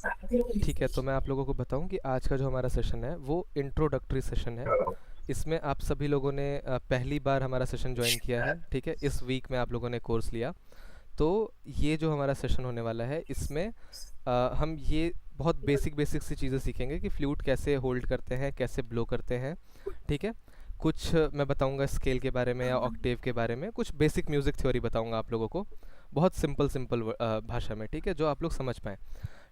ठीक है, तो मैं आप लोगों को बताऊं कि आज का जो हमारा सेशन है वो इंट्रोडक्टरी सेशन है। इसमें आप सभी लोगों ने पहली बार हमारा सेशन ज्वाइन किया है, ठीक है। इस वीक में आप लोगों ने कोर्स लिया, तो ये जो हमारा सेशन होने वाला है इसमें हम ये बहुत बेसिक बेसिक सी चीज़ें सीखेंगे कि फ्लूट कैसे होल्ड करते हैं, कैसे ब्लो करते हैं, ठीक है। कुछ मैं बताऊंगा स्केल के बारे में या ऑक्टेव के बारे में, कुछ बेसिक म्यूज़िक थ्योरी बताऊंगा आप लोगों को, बहुत सिंपल सिंपल भाषा में, ठीक है, जो आप लोग समझ पाएँ।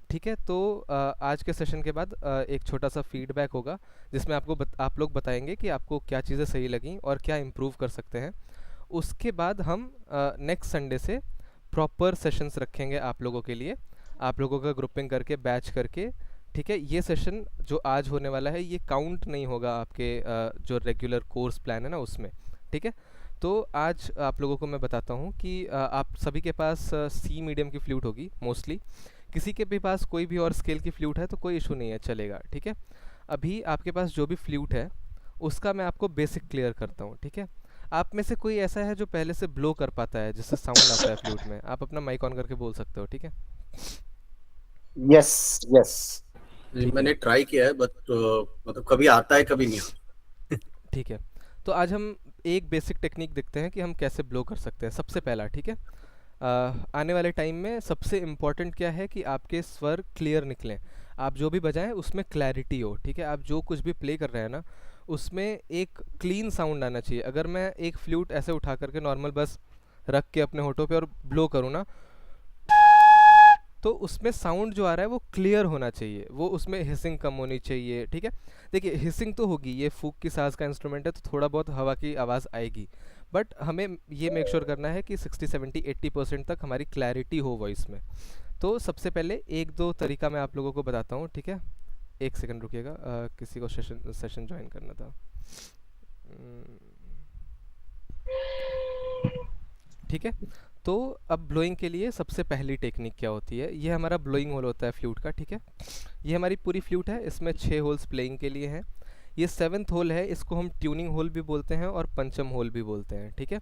ठीक है, तो आज के सेशन के बाद एक छोटा सा फीडबैक होगा, जिसमें आप लोग बताएंगे कि आपको क्या चीज़ें सही लगी और क्या इम्प्रूव कर सकते हैं। उसके बाद हम नेक्स्ट संडे से प्रॉपर सेशंस रखेंगे आप लोगों के लिए, आप लोगों का ग्रुपिंग करके, बैच करके, ठीक है। ये सेशन जो आज होने वाला है ये काउंट नहीं होगा आपके जो रेगुलर कोर्स प्लान है ना उसमें, ठीक है। तो आज आप लोगों को मैं बताता हूँ कि आप सभी के पास सी मीडियम की फ्लूट होगी मोस्टली। किसी के भी पास कोई भी और स्केल की फ्लूट है तो कोई इशू नहीं है, चलेगा, ठीक है। अभी आपके पास जो भी फ्लूट है उसका मैं आपको बेसिक क्लियर करता हूँ, ठीक है। आप में से कोई ऐसा है जो पहले से ब्लो कर पाता है, जिससे साउंड आता है फ्लूट में? आप अपना माइक ऑन करके बोल सकते हो, ठीक है। Yes yes. ठीक है, मैंने ट्राई किया है बट मतलब कभी आता है कभी नहीं आता। ठीक है। तो आज हम एक बेसिक टेक्निक देखते हैं कि हम कैसे ब्लो कर सकते हैं, सबसे पहला, ठीक है। आने वाले टाइम में सबसे इम्पॉर्टेंट क्या है कि आपके स्वर क्लियर निकलें, आप जो भी बजाएं उसमें क्लैरिटी हो, ठीक है। आप जो कुछ भी प्ले कर रहे हैं ना उसमें एक क्लीन साउंड आना चाहिए। अगर मैं एक फ्लूट ऐसे उठा करके नॉर्मल बस रख के अपने होठों पे और ब्लो करूँ ना, तो उसमें साउंड जो आ रहा है वो क्लियर होना चाहिए, वो उसमें हिसिंग कम होनी चाहिए, ठीक है। देखिए हिसिंग तो होगी, ये फूक की सांस का इंस्ट्रूमेंट है तो थोड़ा बहुत हवा की आवाज़ आएगी, बट हमें ये मेक श्योर करना है कि 60 70 80% तक हमारी क्लैरिटी हो वॉइस में। तो सबसे पहले एक दो तरीका मैं आप लोगों को बताता हूँ, ठीक है। एक सेकंड रुकिएगा, किसी को सेशन सेशन ज्वाइन करना था। ठीक है, तो अब ब्लोइंग के लिए सबसे पहली टेक्निक क्या होती है, ये हमारा ब्लोइंग होल होता है फ्लूट का, ठीक है। ये हमारी पूरी फ्लूट है, इसमें 6 होल्स प्लेइंग के लिए हैं। ये 7th होल है, इसको हम ट्यूनिंग होल भी बोलते हैं और पंचम होल भी बोलते हैं, ठीक है।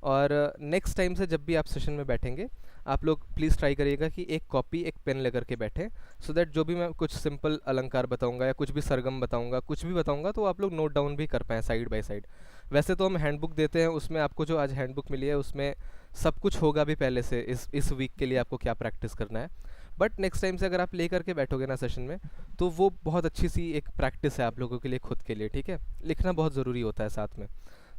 और नेक्स्ट टाइम से जब भी आप सेशन में बैठेंगे, आप लोग प्लीज़ ट्राई करिएगा कि एक कॉपी एक पेन लेकर के बैठें, सो दैट जो भी मैं कुछ सिंपल अलंकार बताऊंगा या कुछ भी सरगम बताऊंगा, कुछ भी बताऊंगा, तो आप लोग नोट डाउन भी कर पाएँ साइड बाय साइड। वैसे तो हम हैंडबुक देते हैं, उसमें आपको जो आज हैंडबुक मिली है उसमें सब कुछ होगा भी पहले से, इस वीक के लिए आपको क्या प्रैक्टिस करना है। बट नेक्स्ट टाइम से अगर आप ले करके बैठोगे ना सेशन में, तो वो बहुत अच्छी सी एक प्रैक्टिस है आप लोगों के लिए, खुद के लिए, ठीक है। लिखना बहुत ज़रूरी होता है साथ में।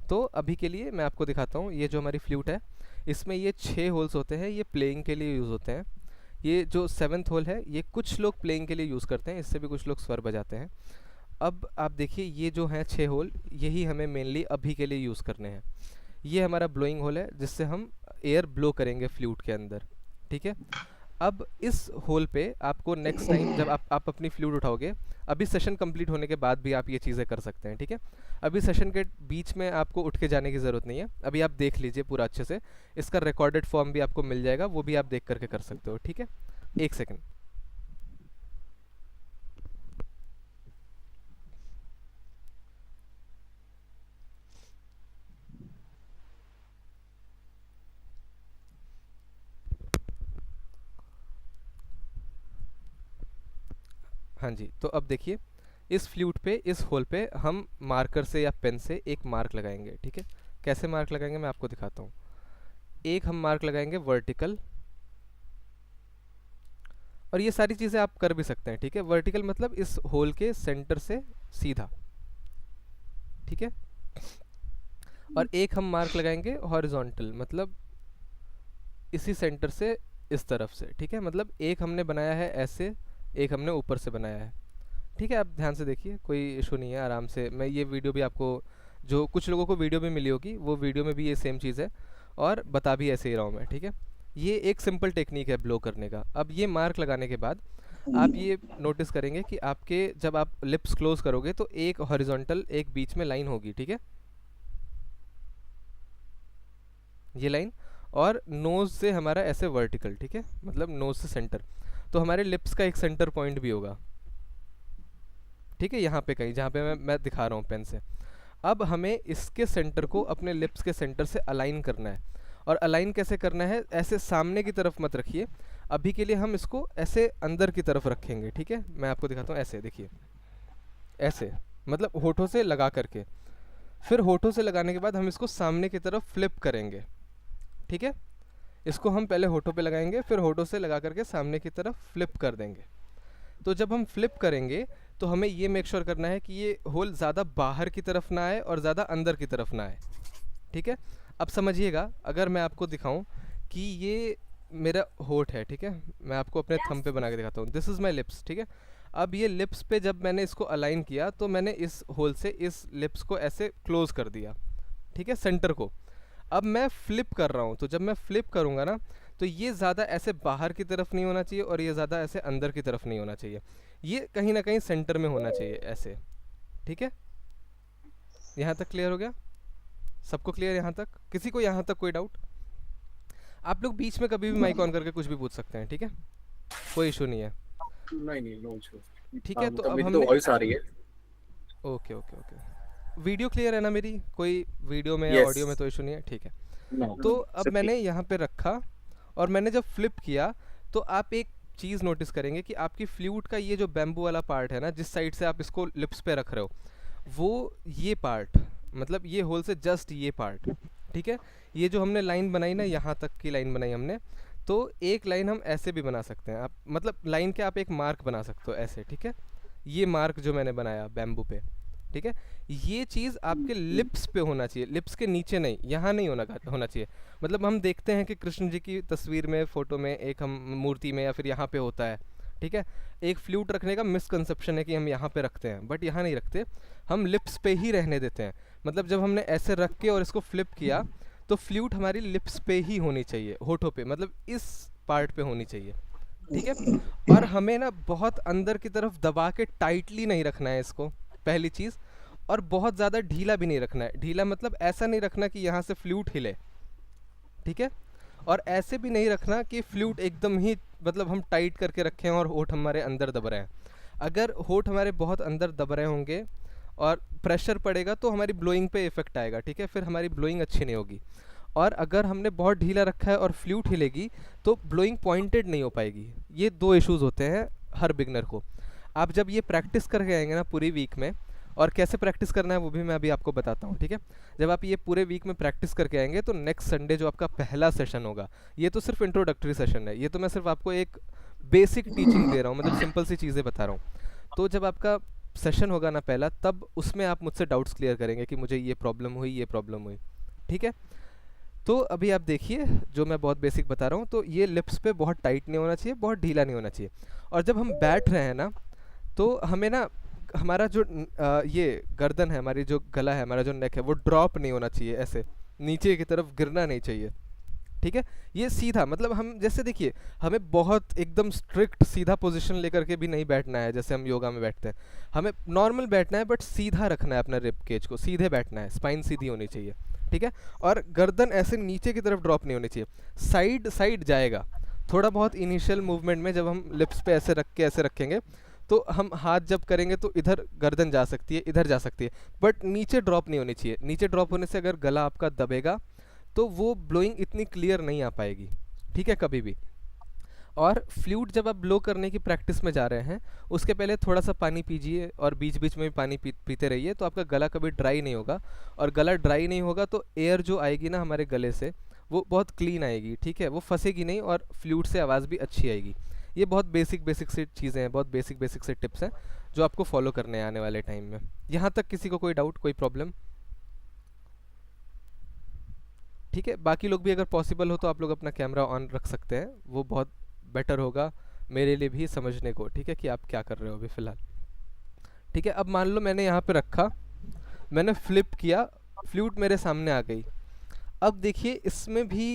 तो अभी के लिए मैं आपको दिखाता हूँ, ये जो हमारी फ्लूट है इसमें ये 6 होल्स होते हैं, ये प्लेइंग के लिए यूज़ होते हैं। ये जो 7th होल है ये कुछ लोग प्लेइंग के लिए यूज़ करते हैं, इससे भी कुछ लोग स्वर बजाते हैं। अब आप देखिए ये जो हैं 6 होल, यही हमें मेनली अभी के लिए यूज़ करने हैं। ये हमारा ब्लोइंग होल है जिससे हम एयर ब्लो करेंगे फ्लूट के अंदर, ठीक है। अब इस होल पे आपको नेक्स्ट टाइम जब आप अपनी फ्लूट उठाओगे, अभी सेशन कंप्लीट होने के बाद भी आप ये चीज़ें कर सकते हैं, ठीक है। अभी सेशन के बीच में आपको उठ के जाने की ज़रूरत नहीं है, अभी आप देख लीजिए पूरा अच्छे से, इसका रिकॉर्डेड फॉर्म भी आपको मिल जाएगा, वो भी आप देख करके कर सकते हो, ठीक है। एक सेकेंड। हाँ जी, तो अब देखिए इस फ्लूट पे, इस होल पे हम मार्कर से या पेन से एक मार्क लगाएंगे, ठीक है। कैसे मार्क लगाएंगे मैं आपको दिखाता हूँ। एक हम मार्क लगाएंगे वर्टिकल, और ये सारी चीज़ें आप कर भी सकते हैं, ठीक है। वर्टिकल मतलब इस होल के सेंटर से सीधा, ठीक है। और एक हम मार्क लगाएंगे हॉरिजॉन्टल, मतलब इसी सेंटर से इस तरफ से, ठीक है। मतलब एक हमने बनाया है ऐसे, एक हमने ऊपर से बनाया है, ठीक है। आप ध्यान से देखिए, कोई इशू नहीं है, आराम से। मैं ये वीडियो भी आपको, जो कुछ लोगों को वीडियो भी मिली होगी, वो वीडियो में भी ये सेम चीज़ है और बता भी ऐसे ही रहा हूँ मैं, ठीक है। ये एक सिंपल टेक्निक है ब्लो करने का। अब ये मार्क लगाने के बाद आप ये नोटिस करेंगे कि आपके जब आप लिप्स क्लोज करोगे तो एक हॉरिजॉन्टल, एक बीच में लाइन होगी, ठीक है, ये लाइन। और नोज़ से हमारा ऐसे वर्टिकल, ठीक है, मतलब नोज़ से सेंटर, तो हमारे लिप्स का एक सेंटर पॉइंट भी होगा, ठीक है, यहाँ पे कहीं, जहाँ पे मैं दिखा रहा हूँ पेन से। अब हमें इसके सेंटर को अपने लिप्स के सेंटर से अलाइन करना है। और अलाइन कैसे करना है, ऐसे सामने की तरफ मत रखिए, अभी के लिए हम इसको ऐसे अंदर की तरफ रखेंगे, ठीक है। मैं आपको दिखाता हूँ, ऐसे देखिए, ऐसे मतलब होठों से लगा करके। फिर होठों से लगाने के बाद हम इसको सामने की तरफ फ्लिप करेंगे, ठीक है। इसको हम पहले होठों पे लगाएंगे, फिर होठों से लगा करके सामने की तरफ फ्लिप कर देंगे। तो जब हम फ्लिप करेंगे तो हमें ये मेक श्योर करना है कि ये होल ज़्यादा बाहर की तरफ ना आए और ज़्यादा अंदर की तरफ ना आए, ठीक है। अब समझिएगा, अगर मैं आपको दिखाऊं कि ये मेरा होठ है, ठीक है, मैं आपको अपने थंब पे बना के दिखाता हूँ, दिस इज़ माई लिप्स, ठीक है। अब ये लिप्स पे जब मैंने इसको अलाइन किया तो मैंने इस होल से इस लिप्स को ऐसे क्लोज कर दिया, ठीक है, सेंटर को। अब मैं फ्लिप कर रहा हूँ, तो जब मैं फ्लिप करूँगा ना तो ये ज़्यादा ऐसे बाहर की तरफ नहीं होना चाहिए और ये ज़्यादा ऐसे अंदर की तरफ नहीं होना चाहिए, ये कहीं ना कहीं सेंटर में होना चाहिए ऐसे, ठीक है। यहाँ तक क्लियर हो गया? सबको क्लियर यहाँ तक? किसी को यहाँ तक कोई डाउट? आप लोग बीच में कभी भी माइक ऑन करके कुछ भी पूछ सकते हैं, ठीक है, कोई इशू नहीं है। नहीं नो इशू। ठीक है, तो मतलब अब मेरी तो हमने, वॉइस आ रही है। Okay okay okay, video clear है ना मेरी? कोई वीडियो में या यस ऑडियो में तो इशू नहीं है, ठीक है। नो तो अब मैंने यहाँ पे रखा और मैंने जब फ्लिप किया तो आप एक चीज़ नोटिस करेंगे कि आपकी फ्लूट का ये जो बैम्बू वाला पार्ट है ना, जिस साइड से आप इसको लिप्स पे रख रहे हो, वो ये पार्ट, मतलब ये होल से जस्ट ये पार्ट, ठीक है। ये जो हमने लाइन बनाई ना, यहाँ तक की लाइन बनाई हमने, तो एक लाइन हम ऐसे भी बना सकते हैं, आप मतलब लाइन के आप एक मार्क बना सकते हो ऐसे, ठीक है। ये मार्क जो मैंने बनाया बैम्बू पे, ठीक है, ये चीज़ आपके लिप्स पे होना चाहिए, लिप्स के नीचे नहीं, यहाँ नहीं होना चाहिए। मतलब हम देखते हैं कि कृष्ण जी की तस्वीर में, फ़ोटो में, एक हम मूर्ति में या फिर यहाँ पे होता है, ठीक है। एक फ्लूट रखने का मिसकंसेप्शन है कि हम यहाँ पे रखते हैं, बट यहाँ नहीं रखते, हम लिप्स पे ही रहने देते हैं। मतलब जब हमने ऐसे रख के और इसको फ्लिप किया तो फ्लूट हमारी लिप्स पे ही होनी चाहिए, होठों पे, मतलब इस पार्ट पे होनी चाहिए, ठीक है। और हमें ना बहुत अंदर की तरफ दबा के टाइटली नहीं रखना है इसको, पहली चीज़। और बहुत ज़्यादा ढीला भी नहीं रखना है, ढीला मतलब ऐसा नहीं रखना कि यहाँ से फ्लूट हिले, ठीक है। और ऐसे भी नहीं रखना कि फ्लूट एकदम ही मतलब हम टाइट करके रखें और होठ हमारे अंदर दब रहे हैं। अगर होठ हमारे बहुत अंदर दब रहे होंगे और प्रेशर पड़ेगा तो हमारी ब्लोइंग पे इफेक्ट आएगा, ठीक है, फिर हमारी ब्लोइंग अच्छी नहीं होगी। और अगर हमने बहुत ढीला रखा है और फ्लूट हिलेगी तो ब्लोइंग पॉइंटेड नहीं हो पाएगी। ये दो इश्यूज होते हैं हर बिगनर को। आप जब ये प्रैक्टिस करके आएंगे ना पूरी वीक में, और कैसे प्रैक्टिस करना है वो भी मैं अभी आपको बताता हूँ, ठीक है। जब आप ये पूरे वीक में प्रैक्टिस करके आएंगे तो नेक्स्ट संडे जो आपका पहला सेशन होगा, ये तो सिर्फ इंट्रोडक्टरी सेशन है, ये तो मैं सिर्फ आपको एक बेसिक टीचिंग दे रहा हूँ, मतलब सिंपल सी चीज़ें बता रहा हूँ। तो जब आपका सेशन होगा ना पहला, तब उसमें आप मुझसे डाउट्स क्लियर करेंगे कि मुझे ये प्रॉब्लम हुई, ये प्रॉब्लम हुई, ठीक है। तो अभी आप देखिए जो मैं बहुत बेसिक बता रहा हूँ, तो ये लिप्स पे बहुत टाइट नहीं होना चाहिए, बहुत ढीला नहीं होना चाहिए। और जब हम बैठ रहे हैं ना तो हमें ना हमारा जो ये गर्दन है, हमारी जो गला है, हमारा जो नेक है, वो ड्रॉप नहीं होना चाहिए, ऐसे नीचे की तरफ गिरना नहीं चाहिए, ठीक है। ये सीधा, मतलब हम जैसे देखिए, हमें बहुत एकदम स्ट्रिक्ट सीधा पोजीशन लेकर के भी नहीं बैठना है जैसे हम योगा में बैठते हैं, हमें नॉर्मल बैठना है, बट सीधा रखना है अपना रिब केज को, सीधे बैठना है, स्पाइन सीधी होनी चाहिए, ठीक है। और गर्दन ऐसे नीचे की तरफ ड्रॉप नहीं होनी चाहिए, साइड साइड जाएगा थोड़ा बहुत इनिशियल मूवमेंट में। जब हम लिप्स पे ऐसे रख के ऐसे रखेंगे तो हम हाथ जब करेंगे तो इधर गर्दन जा सकती है, इधर जा सकती है, बट नीचे ड्रॉप नहीं होनी चाहिए। नीचे ड्रॉप होने से अगर गला आपका दबेगा तो वो ब्लोइंग इतनी क्लियर नहीं आ पाएगी, ठीक है, कभी भी। और फ्लूट जब आप ब्लो करने की प्रैक्टिस में जा रहे हैं, उसके पहले थोड़ा सा पानी पीजिए और बीच बीच में भी पानी पीते रहिए, तो आपका गला कभी ड्राई नहीं होगा। और गला ड्राई नहीं होगा तो एयर जो आएगी ना हमारे गले से, वो बहुत क्लीन आएगी, ठीक है, वो फंसेगी नहीं और फ्लूट से आवाज़ भी अच्छी आएगी। ये बहुत बेसिक से चीज़ें हैं, बहुत बेसिक से टिप्स हैं जो आपको फॉलो करने हैं आने वाले टाइम में। यहाँ तक किसी को कोई डाउट, कोई प्रॉब्लम? ठीक है, बाकी लोग भी अगर पॉसिबल हो तो आप लोग अपना कैमरा ऑन रख सकते हैं, वो बहुत बेटर होगा मेरे लिए भी समझने को, ठीक है, कि आप क्या कर रहे हो अभी फ़िलहाल। ठीक है, अब मान लो मैंने यहाँ पे रखा, मैंने फ्लिप किया, फ्लूट मेरे सामने आ गई। अब देखिए इसमें भी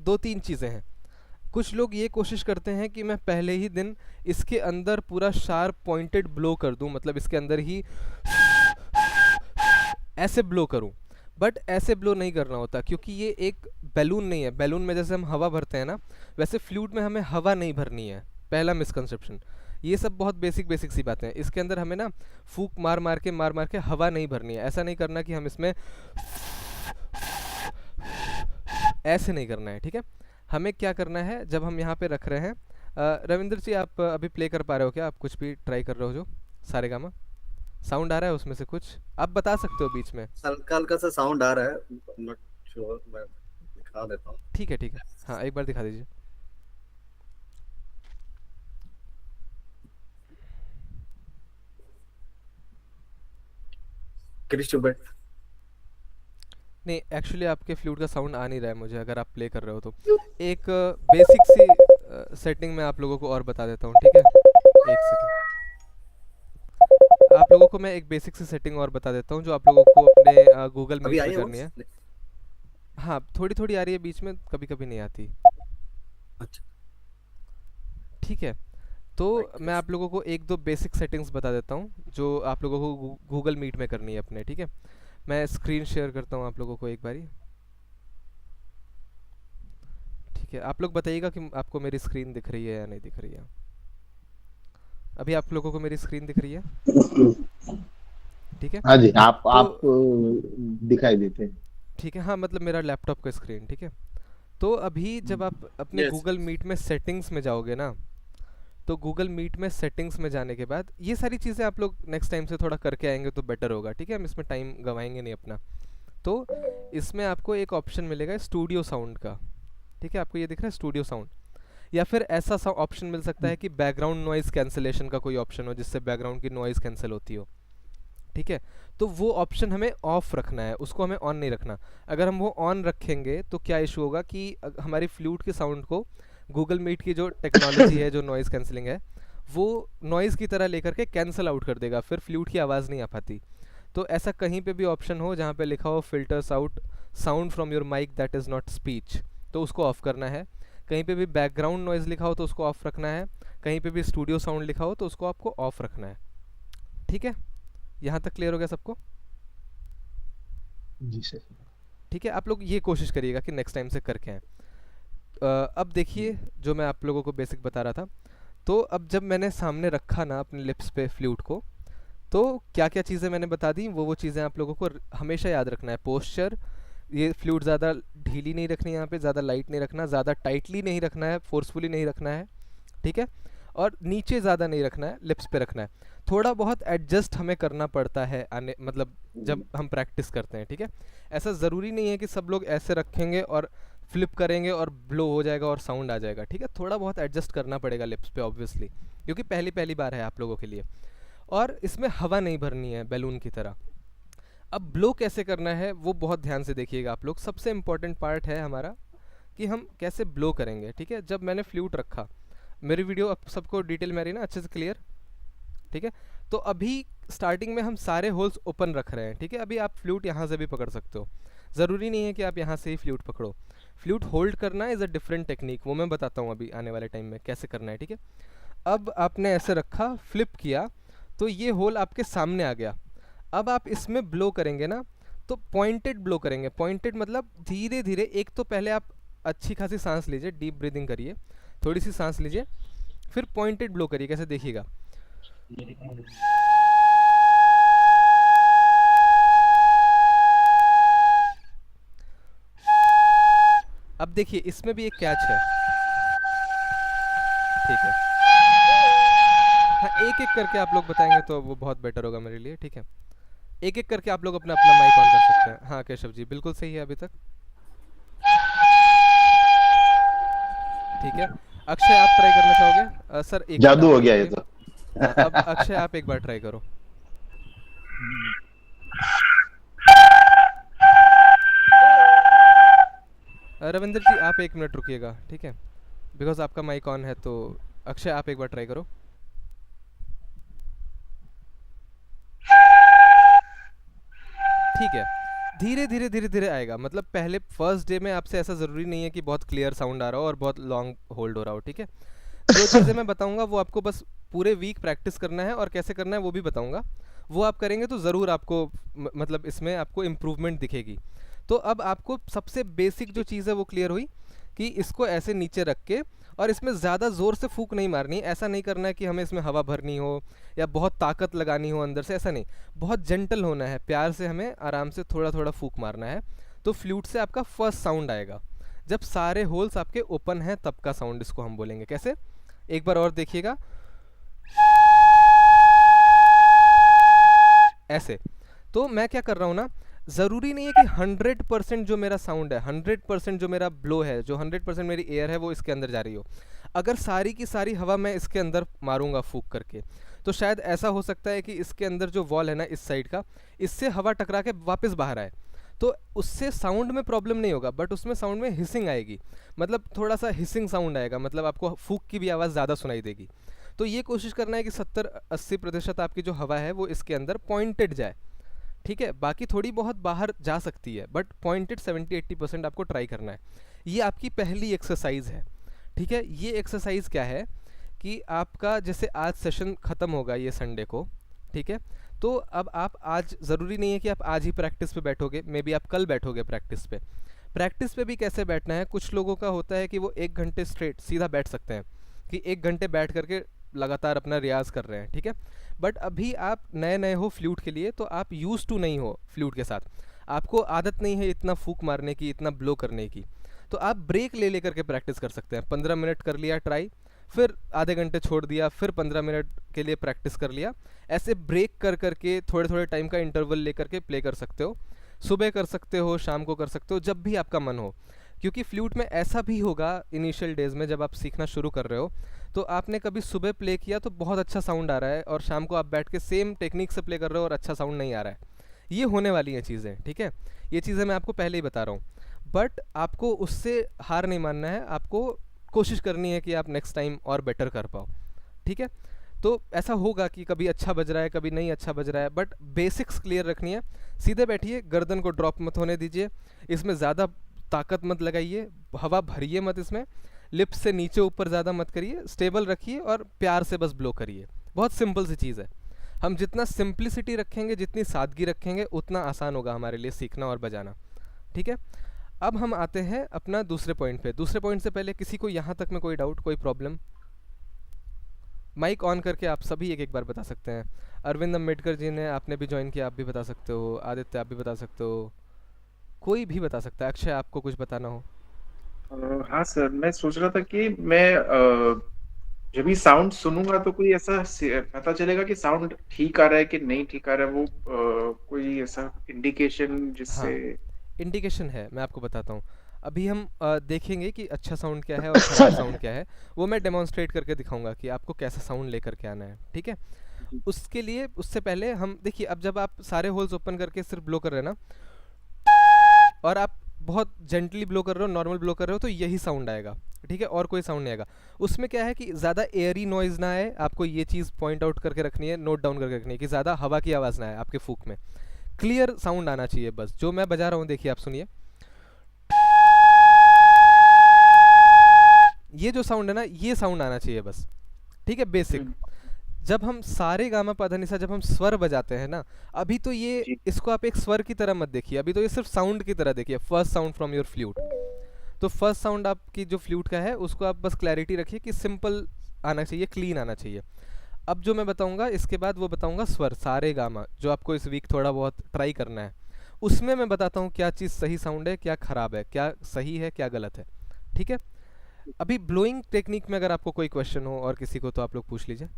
दो तीन चीज़ें हैं। कुछ लोग ये कोशिश करते हैं कि मैं पहले ही दिन इसके अंदर पूरा शार्प पॉइंटेड ब्लो कर दूं, मतलब इसके अंदर ही ऐसे ब्लो करूं, बट ऐसे ब्लो नहीं करना होता, क्योंकि ये एक बैलून नहीं है। बैलून में जैसे हम हवा भरते हैं ना, वैसे फ्लूट में हमें हवा नहीं भरनी है, पहला मिसकंसेप्शन। ये सब बहुत बेसिक सी बातें हैं। इसके अंदर हमें ना फूंक मार मार के हवा नहीं भरनी है। ऐसा नहीं करना कि हम इसमें ऐसे नहीं करना है, ठीक है। हमें क्या करना है, जब हम यहाँ पे रख रहे हैं, रविंद्र जी आप अभी प्ले कर पा रहे हो क्या? आप कुछ भी ट्राई कर रहे हो जो सारेगामा साउंड आ रहा है उसमें से कुछ आप बता सकते हो बीच में? हल्का हल्का सा साउंड आ रहा है, नॉट श्योर, मैं दिखा देता हूँ। ठीक है ठीक है, हाँ एक बार दिखा दीजिए। क्रिश चुबेट। नहीं एक्चुअली आपके फ्लूट का साउंड आ नहीं रहा है मुझे, अगर आप प्ले कर रहे हो तो एक बेसिक सी सेटिंग मैं आप लोगों को और बता देता हूँ, ठीक है? एक सेकंड, आप लोगों को मैं एक बेसिक सी सेटिंग और बता देता हूँ जो आप लोगों को अपने गूगल अभी मीट आई में है करनी है। वॉइस? हाँ थोड़ी थोड़ी आ रही है बीच में, कभी कभी नहीं आती। अच्छा। ठीक है, तो राइट, मैं यस। आप लोगों को एक दो बेसिक सेटिंग्स बता देता हूँ जो आप लोगों को गूगल मीट में करनी है अपने, ठीक है? मैं स्क्रीन शेयर करता हूँ आप लोगों को एक बारी। ठीक है, आप लोग बताइएगा कि आपको मेरी स्क्रीन दिख रही है या नहीं दिख रही है। अभी आप लोगों को मेरी स्क्रीन दिख रही है? ठीक है, हाँ जी, तो आप दिखाई देते हैं। ठीक है, हाँ मतलब मेरा लैपटॉप का स्क्रीन, ठीक है? तो अभी जब आप अपने यस। गूगल मीट में सेटिंग्स में जाओगे ना, तो गूगल मीट में सेटिंग्स में जाने के बाद ये सारी चीज़ें आप लोग नेक्स्ट टाइम से थोड़ा करके आएंगे तो बेटर होगा, ठीक है? हम इसमें टाइम गवाएंगे नहीं अपना। तो इसमें आपको एक ऑप्शन मिलेगा स्टूडियो साउंड का, ठीक है? आपको ये दिख रहा है स्टूडियो साउंड, या फिर ऐसा सा ऑप्शन मिल सकता है कि बैकग्राउंड नॉइज़ कैंसिलेशन का कोई ऑप्शन हो जिससे बैकग्राउंड की नॉइज़ कैंसिल होती हो, ठीक है? तो वो ऑप्शन हमें ऑफ रखना है, उसको हमें ऑन नहीं रखना। अगर हम वो ऑन रखेंगे तो क्या इशू होगा कि हमारी फ्लूट के साउंड को गूगल मीट की जो टेक्नोलॉजी है, जो नॉइज़ कैंसिलिंग है, वो नॉइज़ की तरह लेकर के कैंसिल आउट कर देगा, फिर फ्लूट की आवाज़ नहीं आ पाती। तो ऐसा कहीं पे भी ऑप्शन हो जहाँ पे लिखा हो filters out sound from your mic that is not speech, तो उसको ऑफ करना है। कहीं पे भी बैकग्राउंड नॉइज़ लिखा हो तो उसको ऑफ रखना है। कहीं पे भी स्टूडियो साउंड लिखा हो तो उसको आपको ऑफ रखना है, ठीक है? यहाँ तक क्लियर हो गया सबको? जी सर। ठीक है, आप लोग ये कोशिश करिएगा कि नेक्स्ट टाइम से करके आएँ। अब देखिए जो मैं आप लोगों को बेसिक बता रहा था, तो अब जब मैंने सामने रखा ना अपने लिप्स पे फ्लूट को, तो क्या क्या चीज़ें मैंने बता दी, वो चीज़ें आप लोगों को हमेशा याद रखना है। पोस्चर, ये फ्लूट ज़्यादा ढीली नहीं रखनी, यहाँ पे ज़्यादा लाइट नहीं रखना, ज़्यादा टाइटली नहीं रखना है, फोर्सफुली नहीं रखना है, ठीक है? और नीचे ज़्यादा नहीं रखना है, लिप्स पे रखना है। थोड़ा बहुत एडजस्ट हमें करना पड़ता है आने मतलब जब हम प्रैक्टिस करते हैं, ठीक है? ऐसा ज़रूरी नहीं है कि सब लोग ऐसे रखेंगे और फ्लिप करेंगे और ब्लो हो जाएगा और साउंड आ जाएगा, ठीक है? थोड़ा बहुत एडजस्ट करना पड़ेगा लिप्स पे ऑब्वियसली, क्योंकि पहली पहली बार है आप लोगों के लिए। और इसमें हवा नहीं भरनी है बैलून की तरह। अब ब्लो कैसे करना है वो बहुत ध्यान से देखिएगा आप लोग। सबसे इम्पोर्टेंट पार्ट है हमारा कि हम कैसे ब्लो करेंगे, ठीक है? जब मैंने फ्लूट रखा, मेरी वीडियो अब सबको डिटेल में आ रही है ना, अच्छे से क्लियर, ठीक है? तो अभी स्टार्टिंग में हम सारे होल्स ओपन रख रहे हैं, ठीक है? अभी आप फ्लूट यहाँ से भी पकड़ सकते हो, ज़रूरी नहीं है कि आप यहाँ से ही फ्लूट पकड़ो। फ्लूट होल्ड करना इज़ अ डिफरेंट टेक्निक, वो मैं बताता हूँ अभी आने वाले टाइम में कैसे करना है, ठीक है? अब आपने ऐसे रखा, फ्लिप किया, तो ये होल आपके सामने आ गया। अब आप इसमें ब्लो करेंगे ना, तो पॉइंटेड ब्लो करेंगे। पॉइंटेड मतलब धीरे धीरे, एक तो पहले आप अच्छी खासी सांस लीजिए, डीप ब्रीदिंग करिए, थोड़ी सी सांस लीजिए, फिर पॉइंटेड ब्लो करिए। कैसे देखिएगा, अब देखिए इसमें भी एक कैच है, ठीक है? हाँ एक एक करके आप लोग बताएंगे तो वो बहुत बेटर होगा मेरे लिए, ठीक है? एक एक करके आप लोग अपना अपना माइक ऑन कर सकते हैं। हाँ केशव जी बिल्कुल सही है अभी तक, ठीक है? अक्षय आप ट्राई करना चाहोगे? सर एक मिनट जादू आप हो वेट गया ये करिए। तो। हाँ अब अक्षय आप एक बार ट्राई करो। रविंद्र जी आप एक मिनट रुकिएगा, ठीक है? बिकॉज आपका माइक ऑन है, तो अक्षय आप एक बार ट्राई करो। ठीक है, धीरे धीरे धीरे धीरे आएगा। मतलब पहले फर्स्ट डे में आपसे ऐसा ज़रूरी नहीं है कि बहुत क्लियर साउंड आ रहा हो और बहुत लॉन्ग होल्ड हो रहा हो, ठीक है? जो चीज़ें मैं बताऊंगा वो आपको बस पूरे वीक प्रैक्टिस करना है, और कैसे करना है वो भी बताऊंगा। वो आप करेंगे तो ज़रूर आपको मतलब इसमें आपको इम्प्रूवमेंट दिखेगी। तो अब आपको सबसे बेसिक जो चीज़ है वो क्लियर हुई कि इसको ऐसे नीचे रख के, और इसमें ज़्यादा ज़ोर से फूंक नहीं मारनी। ऐसा नहीं करना है कि हमें इसमें हवा भरनी हो या बहुत ताकत लगानी हो अंदर से, ऐसा नहीं। बहुत जेंटल होना है, प्यार से हमें आराम से थोड़ा थोड़ा फूंक मारना है। तो फ्लूट से आपका फर्स्ट साउंड आएगा जब सारे होल्स आपके ओपन हैं, तब का साउंड इसको हम बोलेंगे। कैसे? एक बार और देखिएगा, ऐसे। तो मैं क्या कर रहा हूँ ना, ज़रूरी नहीं है कि 100% जो मेरा साउंड है, 100% जो मेरा ब्लो है, जो 100% मेरी एयर है वो इसके अंदर जा रही हो। अगर सारी की सारी हवा मैं इसके अंदर मारूंगा फूंक करके, तो शायद ऐसा हो सकता है कि इसके अंदर जो वॉल है ना इस साइड का, इससे हवा टकरा के वापस बाहर आए। तो उससे साउंड में प्रॉब्लम नहीं होगा, बट उसमें साउंड में हिसिंग आएगी, मतलब थोड़ा सा हिसिंग साउंड आएगा, मतलब आपको फूंक की भी आवाज़ ज़्यादा सुनाई देगी। तो ये कोशिश करना है कि 70-80% आपकी जो हवा है वो इसके अंदर पॉइंटेड जाए, ठीक है। बाकी थोड़ी बहुत बाहर जा सकती है, बट पॉइंटेड 70-80% आपको ट्राई करना है। ये आपकी पहली एक्सरसाइज है, ठीक है। ये एक्सरसाइज क्या है कि आपका जैसे आज सेशन ख़त्म होगा ये संडे को, ठीक है। तो अब आप आज, ज़रूरी नहीं है कि आप आज ही प्रैक्टिस पे बैठोगे, मे बी आप कल बैठोगे प्रैक्टिस पे। प्रैक्टिस पे भी कैसे बैठना है, कुछ लोगों का होता है कि वो 1 घंटे स्ट्रेट सीधा बैठ सकते हैं, कि 1 घंटे बैठ करके लगातार अपना रियाज़ कर रहे हैं, ठीक है। बट अभी आप नए नए हो फ्लूट के लिए, तो आप यूज़ टू नहीं हो फ्लूट के साथ, आपको आदत नहीं है इतना फूक मारने की, इतना ब्लो करने की। तो आप ब्रेक ले लेकर के प्रैक्टिस कर सकते हैं। 15 मिनट कर लिया ट्राई, फिर आधे घंटे छोड़ दिया, फिर 15 मिनट के लिए प्रैक्टिस कर लिया। ऐसे ब्रेक कर करके थोड़े थोड़े टाइम का इंटरवल लेकर के प्ले कर सकते हो। सुबह कर सकते हो, शाम को कर सकते हो, जब भी आपका मन हो। क्योंकि फ्लूट में ऐसा भी होगा इनिशियल डेज में, जब आप सीखना शुरू कर रहे हो, तो आपने कभी सुबह प्ले किया तो बहुत अच्छा साउंड आ रहा है, और शाम को आप बैठ के सेम टेक्निक से प्ले कर रहे हो और अच्छा साउंड नहीं आ रहा है। ये होने वाली हैं चीज़ें, ठीक है। ये चीज़ें मैं आपको पहले ही बता रहा हूँ, बट आपको उससे हार नहीं मानना है, आपको कोशिश करनी है कि आप नेक्स्ट टाइम और बेटर कर पाओ, ठीक है। तो ऐसा होगा कि कभी अच्छा बज रहा है, कभी नहीं अच्छा बज रहा है, बट बेसिक्स क्लियर रखनी है। सीधे बैठिए, गर्दन को ड्रॉप मत होने दीजिए, इसमें ज़्यादा ताकत मत लगाइए, हवा भरिए मत इसमें, लिप्स से नीचे ऊपर ज़्यादा मत करिए, स्टेबल रखिए और प्यार से बस ब्लो करिए। बहुत सिंपल सी चीज़ है। हम जितना सिंप्लिसिटी रखेंगे, जितनी सादगी रखेंगे, उतना आसान होगा हमारे लिए सीखना और बजाना, ठीक है। अब हम आते हैं अपना दूसरे पॉइंट पे। दूसरे पॉइंट से पहले किसी को यहाँ तक में कोई डाउट, कोई प्रॉब्लम? माइक ऑन करके आप सभी एक एक बार बता सकते हैं। अरविंद अम्बेडकर जी ने, आपने भी ज्वाइन किया, आप भी बता सकते हो। आदित्य, आप भी बता सकते हो। कोई भी बता सकता है। अक्षय, आपको कुछ बताना हो? हाँ सर, मैं सोच रहा था कि मैं जब भी साउंड सुनूंगा तो कोई ऐसा पता चलेगा कि साउंड ठीक आ रहा है कि नहीं ठीक आ रहा है, वो कोई ऐसा इंडिकेशन जिससे। हाँ, इंडिकेशन है, मैं आपको बताता हूँ। अभी हम देखेंगे कि अच्छा साउंड क्या है और ख़राब साउंड क्या है। वो मैं डेमोन्स्ट्रेट करके दिखाऊंगा कि आपको कैसा साउंड लेकर के आना है, ठीक है। उसके लिए, उससे पहले हम देखिए, अब जब आप सारे होल्स ओपन करके सिर्फ ब्लो कर रहे हैं ना, और आप बहुत जेंटली ब्लो कर रहे हो, नॉर्मल ब्लो कर रहे हो, तो यही साउंड आएगा, ठीक है, और कोई साउंड नहीं आएगा। उसमें क्या है कि ज़्यादा एयरी नॉइज़ ना आए, आपको ये चीज़ पॉइंट आउट करके रखनी है, नोट डाउन करके रखनी है कि ज़्यादा हवा की आवाज़ ना आए आपके फूक में। क्लियर साउंड आना चाहिए बस। जो मैं बजा रहा हूँ देखिए, आप सुनिए, ये जो साउंड है ना, ये साउंड आना चाहिए बस, ठीक है, बेसिक। जब हम सारे गामा पा सा, जब हम स्वर बजाते हैं ना, अभी तो ये, जी। इसको आप एक स्वर की तरह मत देखिए, अभी तो ये सिर्फ साउंड की तरह देखिए, first sound from your flute. तो फर्स्ट साउंड आपकी जो फ्लूट का है, उसको आप बस क्लैरिटी रखिए कि सिंपल आना चाहिए, क्लीन आना चाहिए। अब जो मैं बताऊंगा इसके बाद, वो बताऊंगा स्वर, सारे गामा, जो आपको इस वीक थोड़ा बहुत ट्राई करना है। उसमें मैं बताता हूँ क्या चीज़ सही साउंड है, क्या खराब है, क्या सही है, क्या गलत है, ठीक है। अभी ब्लोइंग टेक्निक में अगर आपको कोई क्वेश्चन हो और किसी को, तो आप लोग पूछ लीजिए,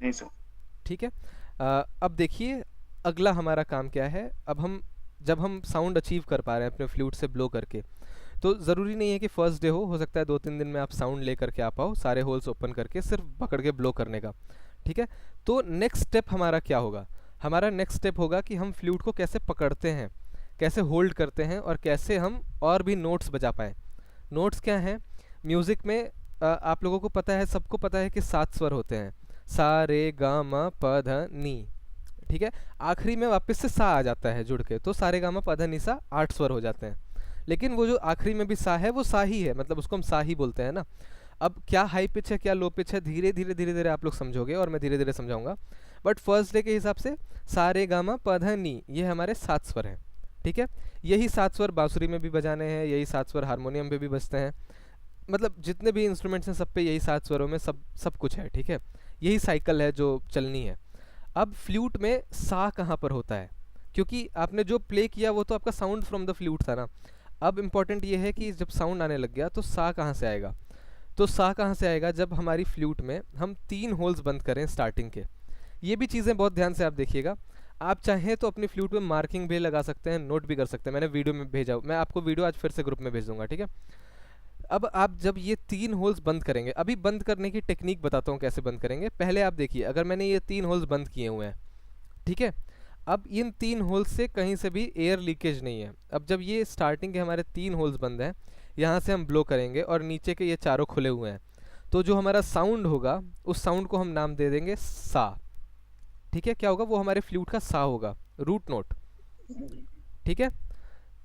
नहीं सर। ठीक है। अब देखिए अगला हमारा काम क्या है। अब हम, जब हम साउंड अचीव कर पा रहे हैं अपने फ्लूट से ब्लो करके, तो ज़रूरी नहीं है कि फर्स्ट डे हो सकता है 2-3 दिन में आप साउंड ले करके आ पाओ, सारे होल्स ओपन करके सिर्फ पकड़ के ब्लो करने का, ठीक है। तो नेक्स्ट स्टेप हमारा क्या होगा? हमारा नेक्स्ट स्टेप होगा कि हम फ्लूट को कैसे पकड़ते हैं, कैसे होल्ड करते हैं, और कैसे हम और भी नोट्स बजा पाएँ। नोट्स क्या हैं म्यूज़िक में? आप लोगों को पता है, सबको पता है कि 7 स्वर होते हैं, सा रे गा मा प ध नी, ठीक है। आखिरी में वापस से सा आ जाता है जुड़ के, तो सारे गा मा प ध नी सा 8 स्वर हो जाते हैं। लेकिन वो जो आखिरी में भी सा है, वो सा ही है, मतलब उसको हम सा ही बोलते हैं ना। अब क्या हाई पिच है, क्या लो पिच है, धीरे धीरे धीरे धीरे आप लोग समझोगे, और मैं धीरे धीरे समझाऊंगा। बट फर्स्ट डे के हिसाब से सा रे गा मा प ध नी, ये हमारे 7 स्वर हैं, ठीक है। यही 7 स्वर बांसुरी में भी बजाने हैं, यही 7 स्वर हारमोनियम पे भी बजते हैं, मतलब जितने भी इंस्ट्रूमेंट्स हैं सब पे यही 7 स्वरों में सब कुछ है, ठीक है। यही साइकिल है जो चलनी है। अब फ्लूट में सा कहाँ पर होता है? क्योंकि आपने जो प्ले किया वो तो आपका साउंड फ्रॉम द फ्लूट था ना। अब इम्पॉर्टेंट ये है कि जब साउंड आने लग गया तो सा कहाँ से आएगा? तो सा कहाँ से आएगा? जब हमारी फ्लूट में हम 3 होल्स बंद करें स्टार्टिंग के। ये भी चीज़ें बहुत ध्यान से आप देखिएगा। आप चाहें तो अपनी फ्लूट में मार्किंग भी लगा सकते हैं, नोट भी कर सकते हैं। मैंने वीडियो में भेजा, मैं आपको वीडियो आज फिर से ग्रुप में भेज दूंगा, ठीक है। अब आप जब ये 3 होल्स बंद करेंगे, अभी बंद करने की टेक्निक बताता हूँ कैसे बंद करेंगे। पहले आप देखिए, अगर मैंने ये 3 होल्स बंद किए हुए हैं, ठीक है, अब इन 3 होल्स से कहीं से भी एयर लीकेज नहीं है। अब जब ये स्टार्टिंग के हमारे 3 होल्स बंद हैं, यहाँ से हम ब्लो करेंगे और नीचे के ये चारों खुले हुए हैं, तो जो हमारा साउंड होगा उस साउंड को हम नाम दे देंगे सा, ठीक है। क्या होगा? वो हमारे फ्लूट का सा होगा, रूट नोट, ठीक है।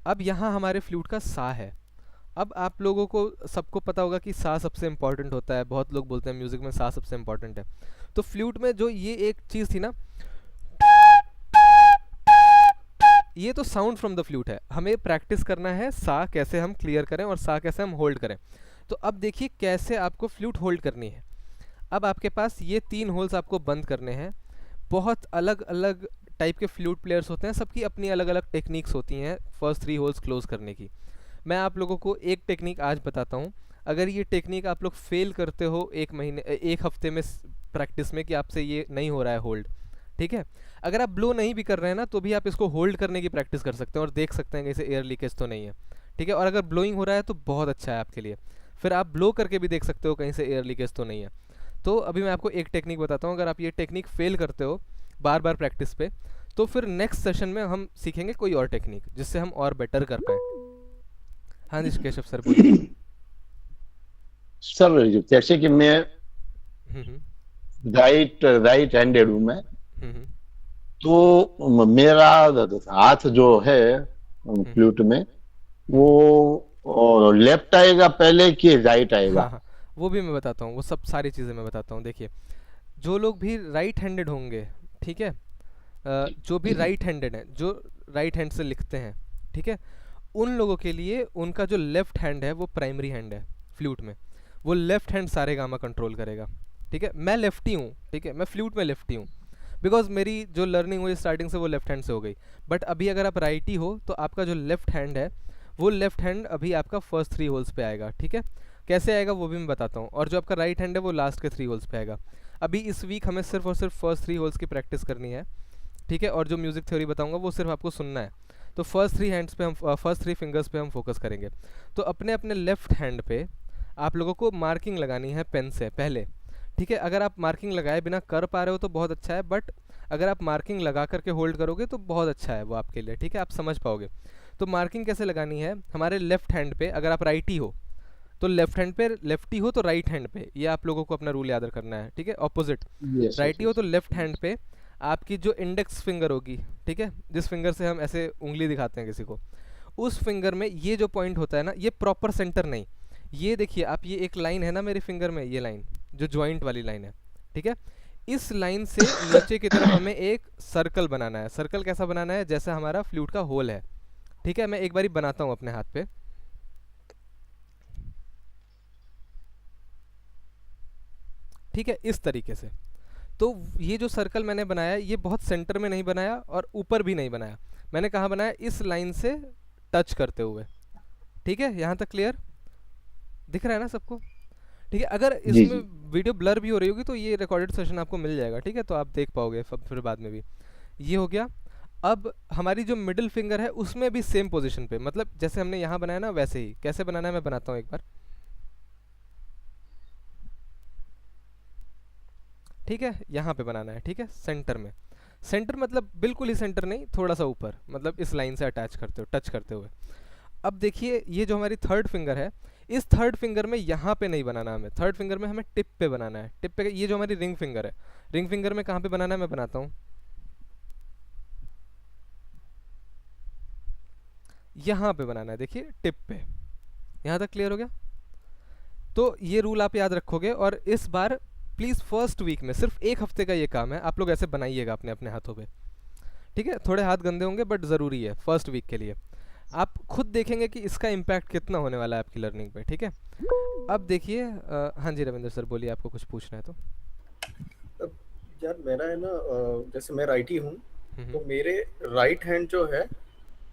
अब यहाँ हमारे फ्लूट का सा है। अब आप लोगों को सबको पता होगा कि सा सबसे इम्पॉर्टेंट होता है, बहुत लोग बोलते हैं म्यूजिक में सा सबसे इम्पॉर्टेंट है। तो फ्लूट में जो ये एक चीज़ थी ना, ये तो साउंड फ्रॉम द फ्लूट है। हमें प्रैक्टिस करना है सा कैसे हम क्लियर करें और सा कैसे हम होल्ड करें। तो अब देखिए कैसे आपको फ्लूट होल्ड करनी है। अब आपके पास ये 3 होल्स आपको बंद करने हैं। बहुत अलग अलग टाइप के फ्लूट प्लेयर्स होते हैं, सबकी अपनी अलग अलग टेक्निक्स होती हैं फर्स्ट 3 होल्स क्लोज करने की। मैं आप लोगों को एक टेक्निक आज बताता हूँ। अगर ये टेक्निक आप लोग फेल करते हो एक हफ्ते में प्रैक्टिस में कि आपसे ये नहीं हो रहा है होल्ड, ठीक है, अगर आप ब्लो नहीं भी कर रहे हैं ना, तो भी आप इसको होल्ड करने की प्रैक्टिस कर सकते हैं और देख सकते हैं कि इसे एयर लीकेज तो नहीं है, ठीक है। और अगर ब्लोइंग हो रहा है तो बहुत अच्छा है आपके लिए, फिर आप ब्लो करके भी देख सकते हो कहीं से एयर लीकेज तो नहीं है। तो अभी मैं आपको एक टेक्निक बताता हूँ, अगर आप ये टेक्निक फेल करते हो बार बार प्रैक्टिस पे, तो फिर नेक्स्ट सेशन में हम सीखेंगे कोई और टेक्निक जिससे हम और बेटर कर पाए। हाँ जी केशव सर बोलिए। सर जैसे कि मैं राइट हैंडेड हूँ मैं, तो मेरा हाथ जो है फ्लूट में वो लेफ्ट आएगा पहले कि राइट आएगा? हाँ हाँ, वो भी मैं बताता हूँ, वो सब सारी चीज़ें मैं बताता हूँ। देखिए, जो लोग भी राइट हैंडेड होंगे, ठीक है, जो भी राइट हैंडेड हैं, जो राइट हैंड से लिखते हैं, ठीक है, उन लोगों के लिए उनका जो लेफ्ट हैंड है वो प्राइमरी हैंड है फ्लूट में। वो लेफ्ट हैंड सारे गामा कंट्रोल करेगा, ठीक है। मैं लेफ्टी हूँ, ठीक है, मैं फ्लूट में लेफ्टी हूँ, बिकॉज मेरी जो लर्निंग हुई स्टार्टिंग से वो लेफ्ट हैंड से हो गई। बट अभी अगर आप राइटी हो तो आपका जो लेफ्ट हैंड है वो लेफ्ट हैंड अभी आपका फर्स्ट 3 होल्स पे आएगा, ठीक है। कैसे आएगा वो भी मैं बताता हूँ। और जो आपका राइट हैंड है वो लास्ट के 3 होल्स पे आएगा। अभी इस वीक हमें सिर्फ और सिर्फ फर्स्ट 3 होल्स की प्रैक्टिस करनी है, ठीक है। और जो म्यूजिक थ्योरी बताऊंगा वो सिर्फ आपको सुनना है। तो फर्स्ट 3 हैंड्स पे हम फर्स्ट 3 फिंगर्स पे हम फोकस करेंगे। तो अपने अपने लेफ्ट हैंड पे आप लोगों को मार्किंग लगानी है पेन से पहले, ठीक है। अगर आप मार्किंग लगाए बिना कर पा रहे हो तो बहुत अच्छा है, बट अगर आप मार्किंग लगा करके होल्ड करोगे तो बहुत अच्छा है वो आपके लिए, ठीक है, आप समझ पाओगे। तो मार्किंग कैसे लगानी है? हमारे लेफ्ट हैंड पे, अगर आप राइटी हो तो लेफ्ट हैंड पे, लेफ्टी हो तो राइट हैंड पे, ये आप लोगों को अपना रूल याद करना है, ठीक है। ऑपोजिट, राइटी हो तो लेफ्ट हैंड पे आपकी जो इंडेक्स फिंगर होगी, ठीक है, जिस फिंगर से हम ऐसे उंगली दिखाते हैं किसी को, उस फिंगर में ये जो पॉइंट होता है ना, ये प्रॉपर सेंटर नहीं, ये देखिए आप, ये एक लाइन है ना मेरे फिंगर में, ये लाइन जो जॉइंट वाली लाइन है, ठीक है, इस लाइन से नीचे की तरफ हमें एक सर्कल बनाना है। सर्कल कैसा बनाना है? जैसा हमारा फ्लूट का होल है, ठीक है। मैं एक बारी बनाता हूँ अपने हाथ पे, ठीक है, इस तरीके से। तो ये जो सर्कल मैंने बनाया ये बहुत सेंटर में नहीं बनाया और ऊपर भी नहीं बनाया, मैंने कहाँ बनाया? इस लाइन से टच करते हुए, ठीक है। यहाँ तक क्लियर दिख रहा है ना सबको? ठीक है। अगर इसमें वीडियो ब्लर भी हो रही होगी तो ये रिकॉर्डेड सेशन आपको मिल जाएगा, ठीक है, तो आप देख पाओगे फिर बाद में भी। ये हो गया। अब हमारी जो मिडिल फिंगर है उसमें भी सेम पोजीशन पे, मतलब जैसे हमने यहाँ बनाया ना वैसे ही। कैसे बनाना है मैं बनाता हूँ एक बार, ठीक है। यहाँ पे बनाना है, ठीक है, सेंटर में। सेंटर मतलब बिल्कुल ही सेंटर नहीं, थोड़ा सा ऊपर, मतलब इस लाइन से अटैच करते हुए, टच करते हुए। अब देखिए ये जो हमारी थर्ड फिंगर है, इस थर्ड फिंगर में यहाँ पे नहीं बनाना हमें, थर्ड फिंगर में हमें टिप पे बनाना है। टिप पे, ये जो हमारी रिंग फिंगर है, रिंग फिंगर में कहाँ पे बनाना है मैं बनाता हूँ, यहाँ पे बनाना है, देखिए टिप पे। यहाँ तक क्लियर हो गया? तो ये रूल आप याद रखोगे और इस बार प्लीज़ फर्स्ट वीक में, सिर्फ एक हफ्ते का ये काम है, आप लोग ऐसे बनाइएगा अपने अपने हाथों पे, ठीक है। थोड़े हाथ गंदे होंगे बट ज़रूरी है फर्स्ट वीक के लिए। आप खुद देखेंगे कि इसका इम्पैक्ट कितना होने वाला है आपकी लर्निंग पे, ठीक है। अब देखिए, हाँ जी रविंद्र सर बोलिए, आपको कुछ पूछना है तो। यार मेरा है ना, जैसे मैं राइटी हूँ तो मेरे राइट हैंड जो है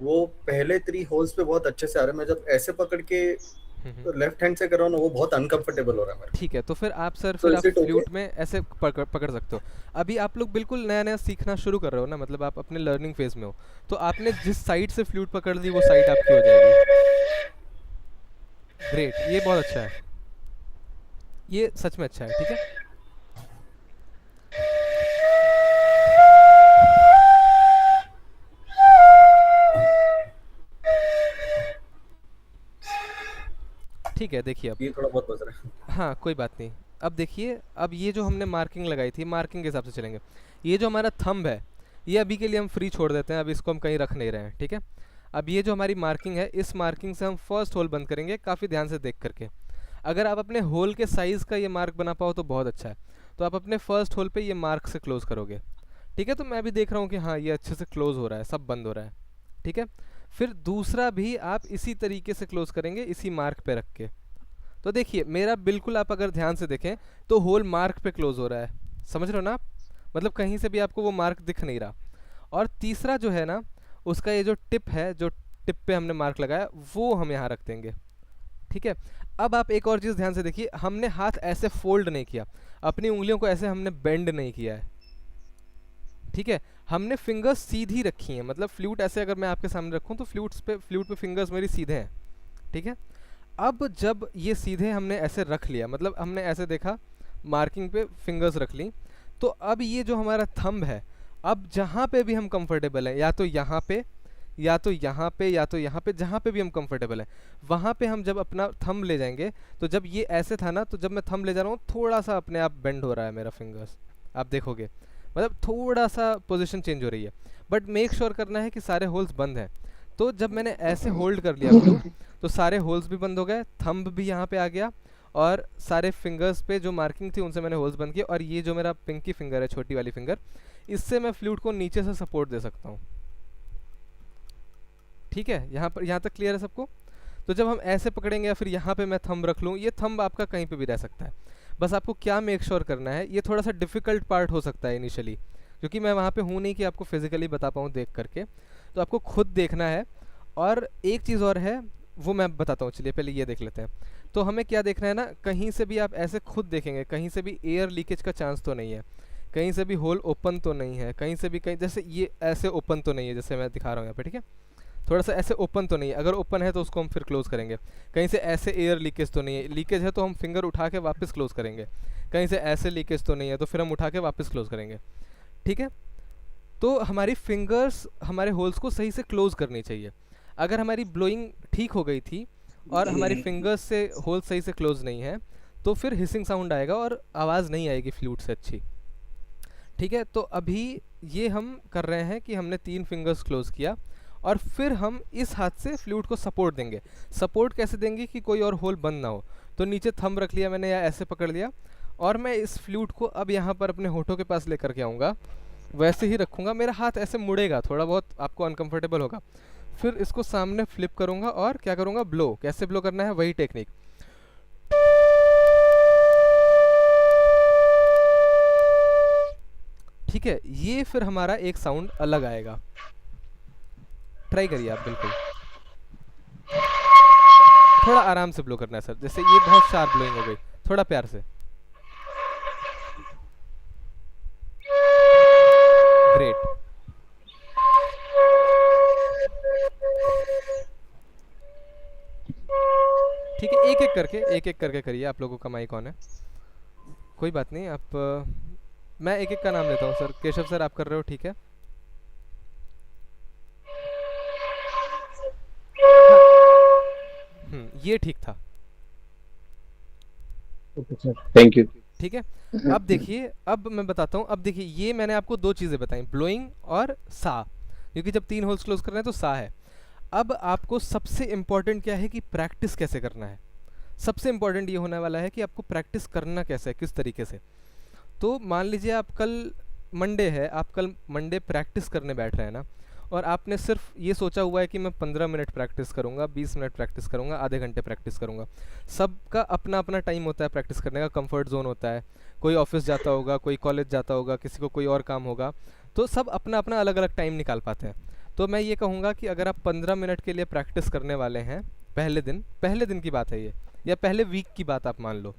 वो पहले 3 होल्स पे बहुत अच्छे से आ रहा है। मैं जब ऐसे पकड़ के तो लेफ्ट हैंड से कर रहा हूँ ना, वो बहुत अनकंफर्टेबल हो रहा है मेरे ठीक है, तो फिर आप सर को। फिर तो आप इज इट ओके? फ्लूट में ऐसे पकड़ सकते हो। अभी आप लोग बिल्कुल नया नया सीखना शुरू कर रहे हो ना, मतलब आप अपने लर्निंग फेज में हो, तो आपने जिस साइड से फ्लूट पकड़ ली वो साइड आपकी हो जाएगी। ग्रेट, ये बहुत अच्छा है, ये सच में अच्छा है। ठीक है, ठीक है, देखिए अब, ये थोड़ा बहुत बज रहा है। हाँ कोई बात नहीं। अब देखिए, अब ये जो हमने मार्किंग लगाई थी, मार्किंग के हिसाब से चलेंगे। ये जो हमारा थंब है, ये अभी के लिए हम फ्री छोड़ देते हैं, अब इसको हम कहीं रख नहीं रहे हैं। ठीक है, अब ये जो हमारी मार्किंग है, इस मार्किंग से हम फर्स्ट होल बंद करेंगे, काफ़ी ध्यान से देख करके। अगर आप अपने होल के साइज़ का ये मार्क बना पाओ तो बहुत अच्छा है। तो आप अपने फर्स्ट होल पे ये मार्क से क्लोज़ करोगे। ठीक है, तो मैं भी देख रहा हूँ कि हाँ ये अच्छे से क्लोज़ हो रहा है, सब बंद हो रहा है। ठीक है, फिर दूसरा भी आप इसी तरीके से क्लोज़ करेंगे, इसी मार्क पे रख के। तो देखिए मेरा बिल्कुल, आप अगर ध्यान से देखें तो होल मार्क पे क्लोज़ हो रहा है, समझ रहे हो ना आप? मतलब कहीं से भी आपको वो मार्क दिख नहीं रहा। और तीसरा जो है ना, उसका ये जो टिप है, जो टिप पे हमने मार्क लगाया, वो हम यहाँ रख देंगे। ठीक है, अब आप एक और चीज़ ध्यान से देखिए, हमने हाथ ऐसे फोल्ड नहीं किया, अपनी उंगलियों को ऐसे हमने बेंड नहीं किया है। ठीक है, हमने फिंगर्स सीधी रखी हैं, मतलब फ्लूट ऐसे अगर मैं आपके सामने रखूं तो फ्लूट पे फिंगर्स मेरी सीधे हैं। ठीक है, अब जब ये सीधे हमने ऐसे रख लिया, मतलब हमने ऐसे देखा, मार्किंग पे फिंगर्स रख ली, तो अब ये जो हमारा थंब है, अब जहाँ पे भी हम कंफर्टेबल हैं, या तो यहाँ पे, या तो यहाँ पे, या तो यहाँ पे, जहाँ पे भी हम कंफर्टेबल हैं, वहाँ पे हम जब अपना थंब ले जाएंगे, तो जब ये ऐसे था ना, तो जब मैं थंब ले जा रहा हूँ थोड़ा सा अपने आप बेंड हो रहा है मेरा फिंगर्स, आप देखोगे, मतलब थोड़ा सा पोजीशन चेंज हो रही है। बट मेक श्योर करना है कि सारे होल्स बंद हैं। तो जब मैंने ऐसे होल्ड कर लिया फ्लूट, तो सारे होल्स भी बंद हो गए, थंब भी यहाँ पे आ गया, और सारे फिंगर्स पे जो मार्किंग थी उनसे मैंने होल्स बंद किए, और ये जो मेरा पिंकी फिंगर है, छोटी वाली फिंगर, इससे मैं फ्लूट को नीचे से सपोर्ट दे सकता हूँ। ठीक है, यहाँ तक क्लियर है सबको? तो जब हम ऐसे पकड़ेंगे, या फिर यहाँ पे मैं थंब रख लूँ, ये थंब आपका कहीं पे भी रह सकता है। बस आपको क्या मेक श्योर करना है, ये थोड़ा सा डिफ़िकल्ट पार्ट हो सकता है इनिशियली, क्योंकि मैं वहाँ पे हूँ नहीं कि आपको फिजिकली बता पाऊँ देख करके, तो आपको खुद देखना है। और एक चीज़ और है, वो मैं बताता हूँ, चलिए पहले ये देख लेते हैं। तो हमें क्या देखना है ना, कहीं से भी आप ऐसे खुद देखेंगे, कहीं से भी एयर लीकेज का चांस तो नहीं है, कहीं से भी होल ओपन तो नहीं है, कहीं से भी कहीं जैसे ये ऐसे ओपन तो नहीं है जैसे मैं दिखा रहा हूँ यहाँ पे। ठीक है, थोड़ा सा ऐसे ओपन तो नहीं है, अगर ओपन है तो उसको हम फिर क्लोज़ करेंगे। कहीं से ऐसे एयर लीकेज तो नहीं है, लीकेज है तो हम फिंगर उठा के वापस क्लोज़ करेंगे। कहीं से ऐसे लीकेज तो नहीं है, तो फिर हम उठा के वापस क्लोज़ करेंगे। ठीक है, तो हमारी फिंगर्स हमारे होल्स को सही से क्लोज़ करनी चाहिए। अगर हमारी ब्लोइंग ठीक हो गई थी और हमारी फिंगर्स से होल सही से क्लोज़ नहीं है, तो फिर हिसिंग साउंड आएगा और आवाज़ नहीं आएगी फ्लूट से अच्छी। ठीक है, तो अभी ये हम कर रहे हैं कि हमने 3 फिंगर्स क्लोज़ किया, और फिर हम इस हाथ से फ्लूट को सपोर्ट देंगे। सपोर्ट कैसे देंगे कि कोई और होल बंद ना हो? तो नीचे थंब रख लिया मैंने, या ऐसे पकड़ लिया, और मैं इस फ्लूट को अब यहाँ पर अपने होठों के पास लेकर के आऊँगा, वैसे ही रखूँगा, मेरा हाथ ऐसे मुड़ेगा, थोड़ा बहुत आपको अनकंफर्टेबल होगा, फिर इसको सामने फ्लिप करूँगा और क्या करूँगा, ब्लो। कैसे ब्लो करना है, वही टेक्निक। ठीक है, ये फिर हमारा एक साउंड अलग आएगा, ट्राई करिए आप बिल्कुल। थोड़ा आराम से ब्लो करना है सर, जैसे ये बहुत शार्प ब्लोइंग हो गई, थोड़ा प्यार से। ग्रेट, ठीक है, एक एक करके करिए। आप लोगों का माइक ऑन है, कोई बात नहीं। आप मैं एक एक का नाम लेता हूँ सर। केशव सर आप कर रहे हो, ठीक है। ये ठीक था, थैंक यू। ठीक है। अब देखिए, अब मैं बताता हूँ। अब देखिए, ये मैंने आपको 2 चीज़ें बताई, ब्लोइंग और सा, क्योंकि जब 3 होल्स क्लोज कर रहे हैं तो सा है। अब आपको सबसे इम्पॉर्टेंट क्या है कि प्रैक्टिस कैसे करना है। सबसे इम्पॉर्टेंट ये होने वाला है कि आपको प्रैक्टिस करना कैसे है, किस तरीके से। तो मान लीजिए आप कल मंडे है, आप कल मंडे प्रैक्टिस करने बैठ रहे हैं ना, और आपने सिर्फ ये सोचा हुआ है कि मैं 15 मिनट प्रैक्टिस करूंगा, 20 मिनट प्रैक्टिस करूंगा, आधे घंटे प्रैक्टिस करूंगा। सबका अपना अपना टाइम होता है प्रैक्टिस करने का, कंफर्ट जोन होता है। कोई ऑफिस जाता होगा, कोई कॉलेज जाता होगा, किसी को कोई और काम होगा, तो सब अपना अपना अलग अलग टाइम निकाल पाते हैं। तो मैं ये कहूँगा कि अगर आप 15 मिनट के लिए प्रैक्टिस करने वाले हैं पहले दिन की बात है ये, या पहले वीक की बात आप मान लो,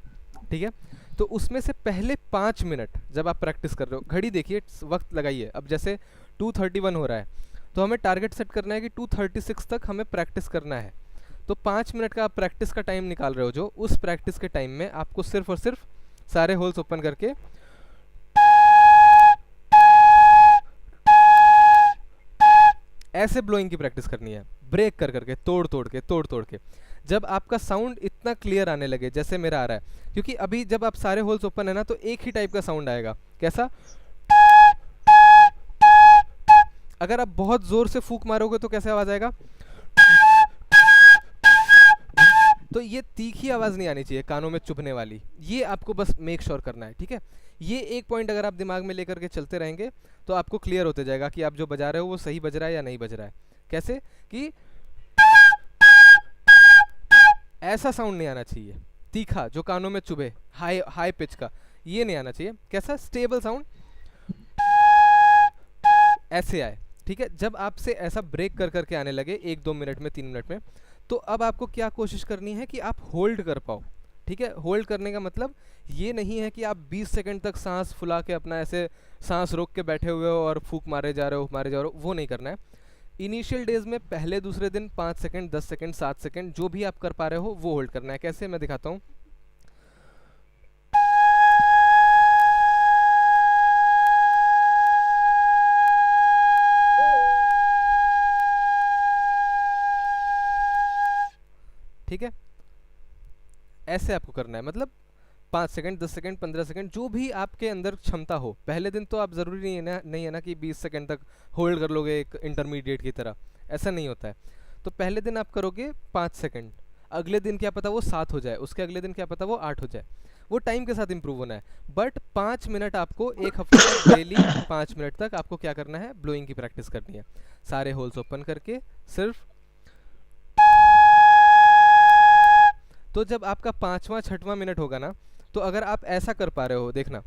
ठीक है। तो उसमें से पहले 5 मिनट जब आप प्रैक्टिस कर रहे हो, घड़ी देखिए, वक्त लगाइए। अब जैसे 2:31 हो रहा है, तो हमें टारगेट सेट करना है कि 2:36 तक हमें प्रैक्टिस करना है। तो 5 मिनट का आप प्रैक्टिस का टाइम निकाल रहे हो, जो उस प्रैक्टिस के टाइम में आपको सिर्फ और सिर्फ सारे होल्स ओपन करके ऐसे ब्लोइंग की प्रैक्टिस करनी है, ब्रेक कर करके, तोड़ तोड़ के। जब आपका साउंड इतना क्लियर आने लगे जैसे मेरा आ रहा है, क्योंकि अभी जब आप सारे होल्स ओपन है ना, तो एक ही टाइप का साउंड आएगा। कैसा? अगर आप बहुत जोर से फूंक मारोगे तो कैसे आवाज आएगा? तो ये तीखी आवाज नहीं आनी चाहिए, कानों में चुभने वाली। ये आपको बस मेक श्योर करना है, ठीक है। ये एक पॉइंट अगर आप दिमाग में लेकर के चलते रहेंगे तो आपको क्लियर होते जाएगा कि आप जो बजा रहे हो वो सही बज रहा है या नहीं बज रहा है। कैसे कि ऐसा साउंड नहीं आना चाहिए, तीखा जो कानों में चुभे, हाई पिच का, ये नहीं आना चाहिए। कैसा? स्टेबल साउंड ऐसे आए, ठीक है। जब आपसे ऐसा ब्रेक कर करके आने लगे 1-2 मिनट में, 3 मिनट में, तो अब आपको क्या कोशिश करनी है कि आप होल्ड कर पाओ, ठीक है। होल्ड करने का मतलब ये नहीं है कि आप 20 सेकंड तक सांस फुला के अपना ऐसे सांस रोक के बैठे हुए हो और फूक मारे जा रहे हो, वो नहीं करना है। इनिशियल डेज में पहले दूसरे दिन 5 सेकंड, 10 सेकंड, 7 सेकंड जो भी आप कर पा रहे हो वो होल्ड करना है। कैसे? मैं दिखाता हूँ। ठीक है, ऐसे आपको करना है, मतलब 5 सेकंड, 10 सेकंड, 15 सेकंड, जो भी आपके अंदर क्षमता हो। पहले दिन तो आप ज़रूरी नहीं है ना कि 20 सेकंड तक होल्ड कर लोगे एक इंटरमीडिएट की तरह, ऐसा नहीं होता है। तो पहले दिन आप करोगे 5 सेकंड, अगले दिन क्या पता वो 7 हो जाए, उसके अगले दिन क्या पता वो 8 हो जाए, वो टाइम के साथ इम्प्रूव होना है। बट 5 मिनट आपको एक हफ्ते तक डेली 5 मिनट तक आपको क्या करना है? ब्लोइंग की प्रैक्टिस करनी है, सारे होल्स ओपन करके सिर्फ। तो जब आपका 5वां 6वां मिनट होगा ना, तो अगर आप ऐसा कर पा रहे हो, देखना,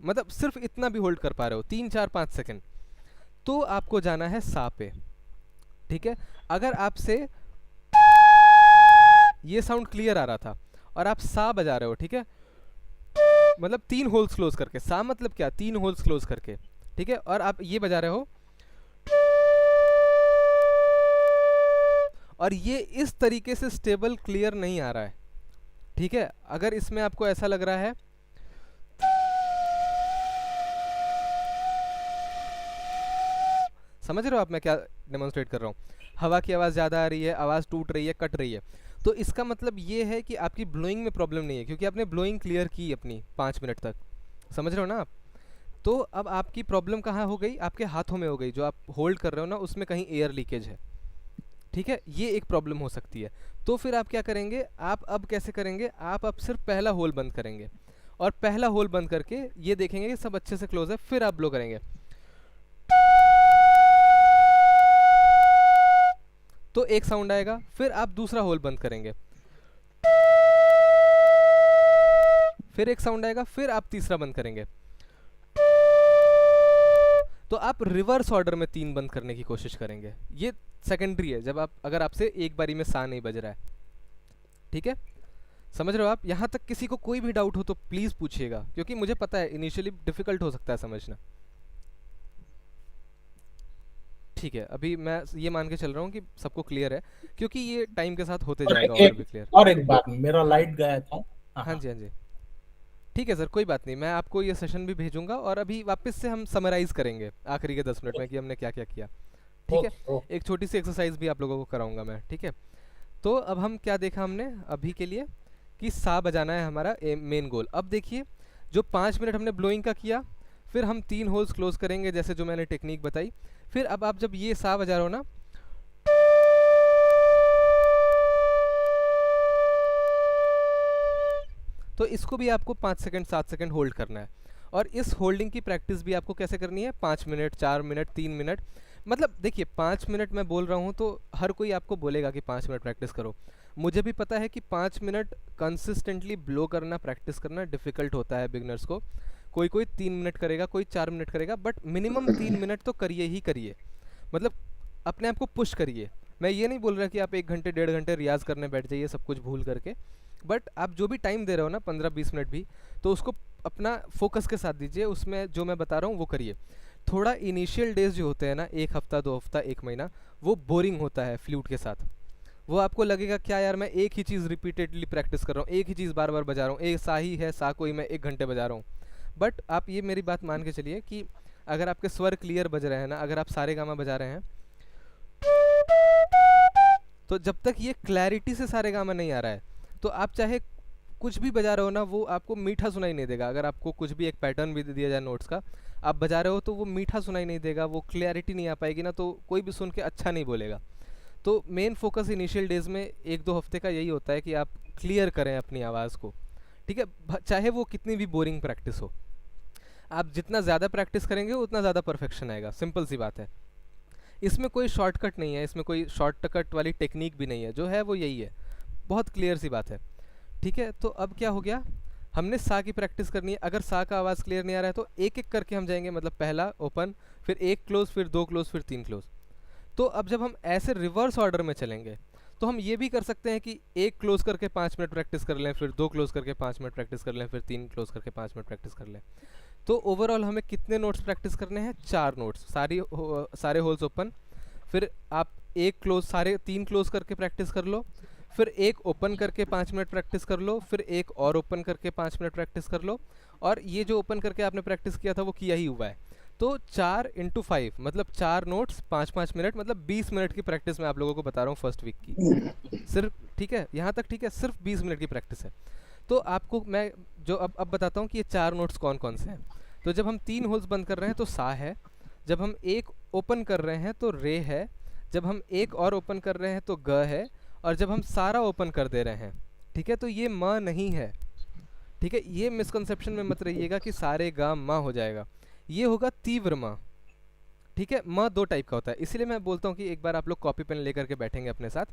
मतलब सिर्फ इतना भी होल्ड कर पा रहे हो 3, 4, 5 सेकंड, तो आपको जाना है सा पे, ठीक है। अगर आपसे ये साउंड क्लियर आ रहा था और आप सा बजा रहे हो, ठीक है, मतलब 3 होल्स क्लोज करके, सा मतलब क्या? 3 होल्स क्लोज करके, ठीक है, और आप ये बजा रहे हो और ये इस तरीके से स्टेबल क्लियर नहीं आ रहा है, ठीक है। अगर इसमें आपको ऐसा लग रहा है समझ रहे हो आप मैं क्या डेमोन्स्ट्रेट कर रहा हूँ? हवा की आवाज़ ज़्यादा आ रही है, आवाज़ टूट रही है, कट रही है, तो इसका मतलब ये है कि आपकी ब्लोइंग में प्रॉब्लम नहीं है, क्योंकि आपने ब्लोइंग क्लियर की अपनी 5 मिनट तक। समझ रहे हो ना आप? तो अब आपकी प्रॉब्लम कहाँ हो गई? आपके हाथों में हो गई, जो आप होल्ड कर रहे हो ना उसमें कहीं एयर लीकेज है, ठीक है, ये एक प्रॉब्लम हो सकती है। तो फिर आप क्या करेंगे? आप अब कैसे करेंगे? आप अब सिर्फ पहला होल बंद करेंगे, और पहला होल बंद करके ये देखेंगे कि सब अच्छे से क्लोज है, फिर आप ब्लो करेंगे। तो एक साउंड आएगा, फिर आप दूसरा होल बंद करेंगे, फिर एक साउंड आएगा, फिर आप तीसरा बंद करेंगे। तो आप रिवर्स ऑर्डर में 3 बंद करने की कोशिश करेंगे। ये सेकेंडरी है, जब आप, अगर आपसे एक बारी में सा नहीं बज रहा है, ठीक है। समझ रहे हो आप? यहाँ तक किसी को कोई भी डाउट हो तो प्लीज़ पूछिएगा, क्योंकि मुझे पता है इनिशियली डिफिकल्ट हो सकता है समझना। ठीक है, अभी मैं ये मान के चल रहा हूँ कि सबको क्लियर है, क्योंकि ये टाइम के साथ होते जाएगा और भी क्लियर। और एक बात, मेरा लाइट गया था। हाँ जी, हाँ जी, ठीक है सर, कोई बात नहीं, मैं आपको ये सेशन भी भेजूंगा, और अभी वापस से हम समराइज करेंगे आखिरी के 10 मिनट में कि हमने क्या क्या किया, ठीक है। एक छोटी सी एक्सरसाइज भी आप लोगों को कराऊंगा मैं, ठीक है। तो अब हम क्या देखा हमने अभी के लिए कि सा बजाना है हमारा मेन गोल। अब देखिए, जो 5 मिनट हमने ब्लोइंग का किया, फिर हम 3 होल्स क्लोज करेंगे जैसे जो मैंने टेक्निक बताई। फिर अब आप जब ये सा बजा रहे हो ना, तो इसको भी आपको 5 सेकंड 7 सेकंड होल्ड करना है। और इस होल्डिंग की प्रैक्टिस भी आपको कैसे करनी है? 5 मिनट, 4 मिनट, 3 मिनट, मतलब देखिए 5 मिनट मैं बोल रहा हूँ तो हर कोई आपको बोलेगा कि 5 मिनट प्रैक्टिस करो। मुझे भी पता है कि 5 मिनट कंसिस्टेंटली ब्लो करना, प्रैक्टिस करना डिफ़िकल्ट होता है बिगनर्स को। कोई 3 मिनट करेगा, कोई 4 मिनट करेगा, बट मिनिमम 3 मिनट तो करिए ही करिए। मतलब अपने आप को पुश करिए। मैं ये नहीं बोल रहा कि आप 1 घंटे 1.5 घंटे रियाज़ करने बैठ जाइए सब कुछ भूल करके, बट आप जो भी टाइम दे रहे हो ना 15-20 मिनट भी, तो उसको अपना फोकस के साथ दीजिए, उसमें जो मैं बता रहा हूँ वो करिए। थोड़ा इनिशियल डेज जो होते हैं ना, 1 हफ्ता 2 हफ्ता 1 महीना, वो बोरिंग होता है फ्लूट के साथ। वो आपको लगेगा क्या यार मैं एक ही चीज़ रिपीटेडली प्रैक्टिस कर रहा हूँ, एक ही चीज़ बार बार बजा रहा हूँ, एक सा ही है, सा कोई मैं 1 घंटे बजा रहा हूँ। बट आप ये मेरी बात मान के चलिए कि अगर आपके स्वर क्लियर बज रहे हैं ना, अगर आप सारे गामा बजा रहे हैं, तो जब तक ये क्लैरिटी से सारे गामा नहीं आ रहा है, तो आप चाहे कुछ भी बजा रहे हो ना, वो आपको मीठा सुनाई नहीं देगा। अगर आपको कुछ भी एक पैटर्न भी दे दिया जाए नोट्स का, आप बजा रहे हो तो वो मीठा सुनाई नहीं देगा, वो क्लैरिटी नहीं आ पाएगी ना, तो कोई भी सुन के अच्छा नहीं बोलेगा। तो मेन फोकस इनिशियल डेज में 1-2 हफ्ते का यही होता है कि आप क्लियर करें अपनी आवाज़ को, ठीक है, चाहे वो कितनी भी बोरिंग प्रैक्टिस हो। आप जितना ज़्यादा प्रैक्टिस करेंगे उतना ज़्यादा परफेक्शन आएगा, सिंपल सी बात है। इसमें कोई शॉर्टकट नहीं है, इसमें कोई शॉर्टकट वाली टेक्निक भी नहीं है, जो है वो यही है, बहुत क्लियर सी बात है, ठीक है। तो अब क्या हो गया, हमने सा की प्रैक्टिस करनी है। अगर सा का आवाज़ क्लियर नहीं आ रहा है तो एक एक करके हम जाएंगे, मतलब पहला ओपन, फिर 1 क्लोज, फिर 2 क्लोज, फिर 3 क्लोज। तो अब जब हम ऐसे रिवर्स ऑर्डर में चलेंगे तो हम ये भी कर सकते हैं कि 1 क्लोज करके 5 मिनट प्रैक्टिस कर लें, फिर 2 क्लोज करके 5 मिनट प्रैक्टिस कर लें, फिर 3 क्लोज करके 5 मिनट प्रैक्टिस कर लें। तो ओवरऑल हमें कितने नोट्स प्रैक्टिस करने हैं, 4 नोट्स, सारे होल्स ओपन, फिर आप 1 क्लोज, सारे 3 क्लोज करके प्रैक्टिस कर लो, फिर 1 ओपन करके 5 मिनट प्रैक्टिस कर लो, फिर 1 और ओपन करके 5 मिनट प्रैक्टिस कर लो, और ये जो ओपन करके आपने प्रैक्टिस किया था वो किया ही हुआ है। तो 4 × 5 मतलब 4 नोट्स 5-5 मिनट, मतलब 20 मिनट की प्रैक्टिस मैं आप लोगों को बता रहा हूँ फर्स्ट वीक की सिर्फ, ठीक है, यहाँ तक ठीक है, सिर्फ 20 मिनट की प्रैक्टिस है। तो आपको मैं जो अब बताता हूँ कि ये 4 नोट्स कौन कौन से हैं। तो जब हम 3 होल्स बंद कर रहे हैं तो सा है, जब हम 1 ओपन कर रहे हैं तो रे है, जब हम 1 और ओपन कर रहे हैं तो ग है, और जब हम सारा ओपन कर दे रहे हैं, ठीक है, तो ये म नहीं है, ठीक है। ये मिसकंसेप्शन में मत रहिएगा कि सारे गा म हो जाएगा, ये होगा तीव्र म, ठीक है। म 2 टाइप का होता है, इसलिए मैं बोलता हूँ कि एक बार आप लोग कॉपी पेन लेकर के बैठेंगे अपने साथ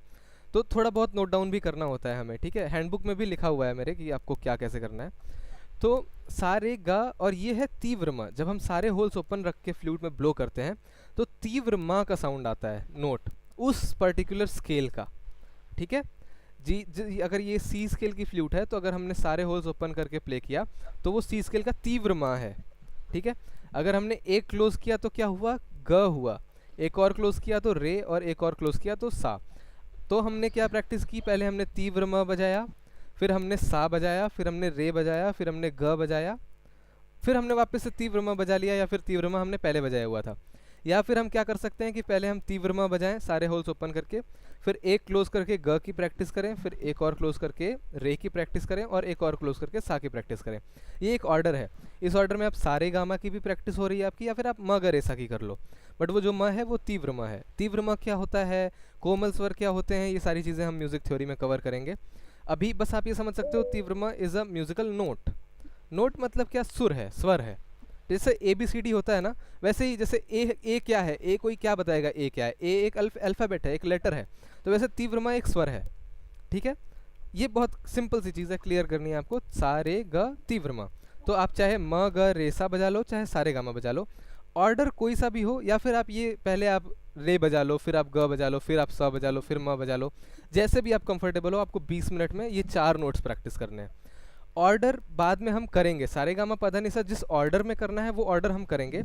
तो थोड़ा बहुत नोट डाउन भी करना होता है हमें, ठीक है। हैंडबुक में भी लिखा हुआ है मेरे कि आपको क्या कैसे करना है। तो सारे गा, और ये है तीव्र म। जब हम सारे होल्स ओपन रख के फ्लूट में ब्लो करते हैं तो तीव्र म का साउंड आता है, नोट उस पर्टिकुलर स्केल का, ठीक है जी। अगर ये सी स्केल की फ्लूट है तो अगर हमने सारे होल्स ओपन करके प्ले किया तो वो सी स्केल का तीव्र म है, ठीक है। अगर हमने 1 क्लोज किया तो क्या हुआ, ग हुआ, 1 और क्लोज किया तो रे, और 1 और क्लोज किया तो सा। तो हमने क्या प्रैक्टिस की, पहले हमने तीव्र म बजाया, फिर हमने सा बजाया, फिर हमने रे बजाया, फिर हमने ग बजाया, फिर हमने वापस से तीव्र म बजा लिया, या फिर तीव्र म हमने पहले बजाया हुआ था। या फिर हम क्या कर सकते हैं कि पहले हम तीव्र म बजाएं सारे होल्स ओपन करके, फिर 1 क्लोज करके ग की प्रैक्टिस करें, फिर 1 और क्लोज करके रे की प्रैक्टिस करें, और 1 और क्लोज करके सा की प्रैक्टिस करें। ये एक ऑर्डर है, इस ऑर्डर में आप सारे गामा की भी प्रैक्टिस हो रही है आपकी, या फिर आप म ग रे सा की कर लो, बट वो जो म है वो तीव्र म है। तीव्र म क्या होता है, कोमल स्वर क्या होते हैं, ये सारी चीज़ें हम म्यूज़िक थ्योरी में कवर करेंगे। अभी बस आप ये समझ सकते हो तीव्र म is a musical note. Note मतलब क्या, सुर है, स्वर है। जैसे ABCD होता है ना, वैसे ही जैसे ए क्या है, ए कोई क्या बताएगा ए क्या है, ए एक अल्फ़ाबेट है, एक लेटर है, तो वैसे तीव्र म एक स्वर है, ठीक है। ये बहुत सिंपल सी चीज़ है, क्लियर करनी है आपको, सा रे ग तीव्र म। तो आप चाहे म ग रे सा बजा लो, चाहे सारे गामा बजा लो, ऑर्डर कोई सा भी हो, या फिर आप ये पहले आप रे बजा लो, फिर आप ग बजा लो, फिर आप सा बजा लो, फिर म बजा लो, जैसे भी आप कंफर्टेबल हो। आपको 20 मिनट में ये 4 नोट्स प्रैक्टिस करने हैं। ऑर्डर बाद में हम करेंगे, सारे गामा पधा निसा जिस ऑर्डर में करना है वो ऑर्डर हम करेंगे।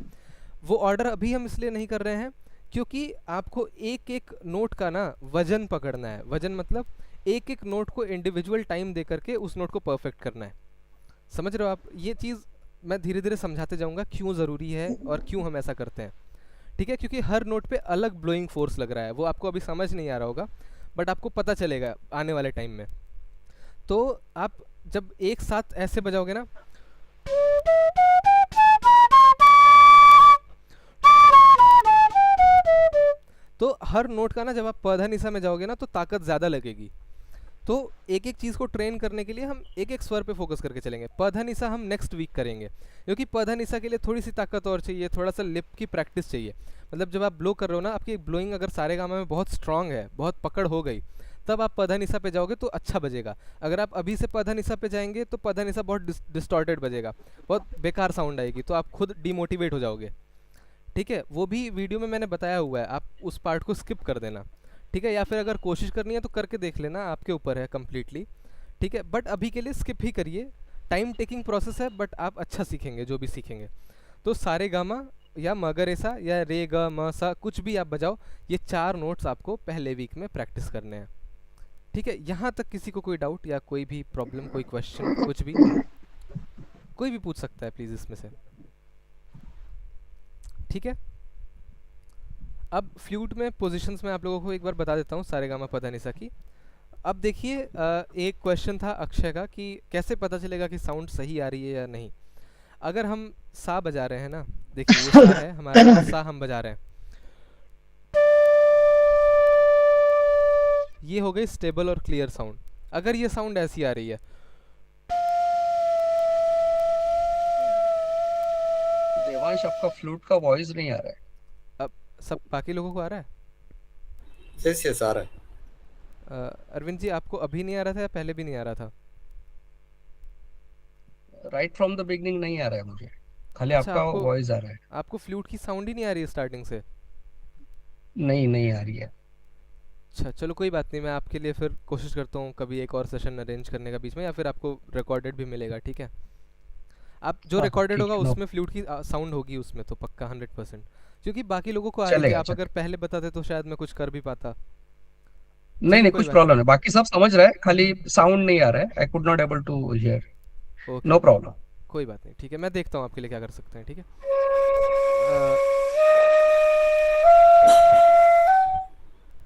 वो ऑर्डर अभी हम इसलिए नहीं कर रहे हैं क्योंकि आपको एक एक नोट का ना वजन पकड़ना है। वजन मतलब एक एक नोट को इंडिविजुअल टाइम दे करके उस नोट को परफेक्ट करना है। समझ रहे हो आप? ये चीज़ मैं धीरे धीरे समझाते जाऊँगा क्यों ज़रूरी है और क्यों हम ऐसा करते हैं, ठीक है। क्योंकि हर नोट पे अलग ब्लोइंग फोर्स लग रहा है, वो आपको अभी समझ नहीं आ रहा होगा, बट आपको पता चलेगा आने वाले टाइम में। तो आप जब एक साथ ऐसे बजाओगे ना, तो हर नोट का ना जब आप पधा निसा में जाओगे ना तो ताकत ज़्यादा लगेगी। तो एक एक चीज़ को ट्रेन करने के लिए हम एक एक स्वर पे फोकस करके चलेंगे। पधा निसा हम नेक्स्ट वीक करेंगे, क्योंकि पधा निसा के लिए थोड़ी सी ताकत और चाहिए, थोड़ा सा लिप की प्रैक्टिस चाहिए। मतलब जब आप ब्लो कर रहे हो ना, आपकी ब्लोइंग अगर सारे गामा में बहुत स्ट्रांग है, बहुत पकड़ हो गई, तब आप पधा निसा पे जाओगे तो अच्छा बजेगा। अगर आप अभी से पधा निसा पे जाएंगे तो पधा निसा बहुत डिस्टॉर्टेड बजेगा, बहुत बेकार साउंड आएगी, तो आप खुद डिमोटिवेट हो जाओगे, ठीक है, वो भी वीडियो में मैंने बताया हुआ है, आप उस पार्ट को स्किप कर देना, ठीक है, या फिर अगर कोशिश करनी है तो करके देख लेना, आपके ऊपर है कम्प्लीटली, ठीक है, बट अभी के लिए स्किप ही करिए, टाइम टेकिंग प्रोसेस है बट आप अच्छा सीखेंगे जो भी सीखेंगे। तो सारे गामा या मगरेसा या रे ग म सा कुछ भी आप बजाओ, ये 4 नोट्स आपको पहले वीक में प्रैक्टिस करने हैं, ठीक है। यहाँ तक किसी को कोई डाउट या कोई भी प्रॉब्लम, कोई क्वेश्चन, कुछ भी कोई भी पूछ सकता है प्लीज़ इसमें से, ठीक है। अब फ्लूट में पोजीशंस में आप लोगों को एक बार बता देता हूँ सारेगामा पधानिसा की। अब देखिए एक क्वेश्चन था अक्षय का कि कैसे पता चलेगा कि साउंड सही आ रही है या नहीं। अगर हम सा बजा रहे हैं ना, देखिए ये सा है हमारा, सा हम बजा रहे हैं, ये हो गई स्टेबल और क्लियर साउंड। अगर ये साउंड ऐसी आ रही है, देवांश आपका फ्लूट का वॉइस नहीं आ रहा है। अब सब बाकी लोगों को आ रहा है? यस यस आ रहा है। अरविंद जी आपको अभी नहीं आ रहा था या पहले भी नहीं आ रहा था? राइट फ्रॉम द बिगनिंग नहीं आ रहा है मुझे, खाली अच्छा, आपका वॉइस आ रहा है। आपको फ्लूट की साउंड ही नहीं आ रही है स्टार्टिंग से? नहीं आ रही है। अच्छा चलो कोई बात नहीं, मैं आपके लिए फिर कोशिश करता हूँ कभी एक और सेशन अरेंज करने का बीच में, या फिर आपको रिकॉर्डेड भी मिलेगा, ठीक है। आप जो हाँ, रिकॉर्डेड ठीक होगा है, उसमें फ्लूट की साउंड होगी उसमें तो पक्का 100%, क्योंकि बाकी लोगों को आ रही थी। चलेगा, आप अगर पहले बताते तो शायद मैं कुछ कर भी पाता। नहीं कोई कुछ बात प्रॉब्लम है, बाकी सब समझ रहे हैं, खाली साउंड नहीं आ रहा है। I could not able to hear. Okay no problem. कोई बात नहीं, ठीक है, मैं देखता हूँ आपके लिए क्या कर सकते हैं, ठीक है।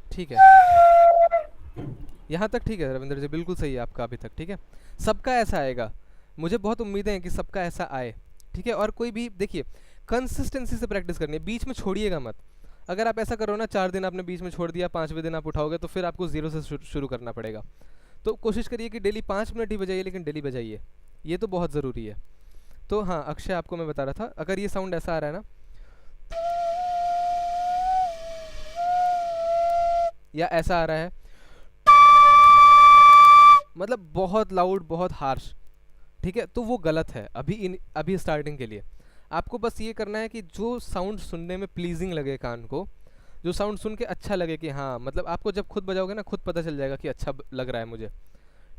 ठीक है, यहाँ तक ठीक है रविंद्र जी, बिल्कुल सही है आपका अभी तक, ठीक है। सबका ऐसा आएगा, मुझे बहुत उम्मीदें हैं कि सबका ऐसा आए, ठीक है। और कोई भी देखिए कंसिस्टेंसी से प्रैक्टिस करनी है, बीच में छोड़िएगा मत। अगर आप ऐसा करो ना, 4 दिन आपने बीच में छोड़ दिया, 5वें दिन आप उठाओगे तो फिर आपको 0 से शुरू करना पड़ेगा। तो कोशिश करिए कि डेली 5 मिनट ही बजाइए, लेकिन डेली बजाइए, ये तो बहुत ज़रूरी है। तो हाँ अक्षय आपको मैं बता रहा था, अगर ये साउंड ऐसा आ रहा है ना, या ऐसा आ रहा है, मतलब बहुत लाउड, बहुत हार्श, ठीक है, तो वो गलत है अभी स्टार्टिंग के लिए। आपको बस ये करना है कि जो साउंड सुनने में प्लीजिंग लगे कान को, जो साउंड सुन के अच्छा लगे कि हाँ, मतलब आपको जब खुद बजाओगे ना, खुद पता चल जाएगा कि अच्छा लग रहा है मुझे,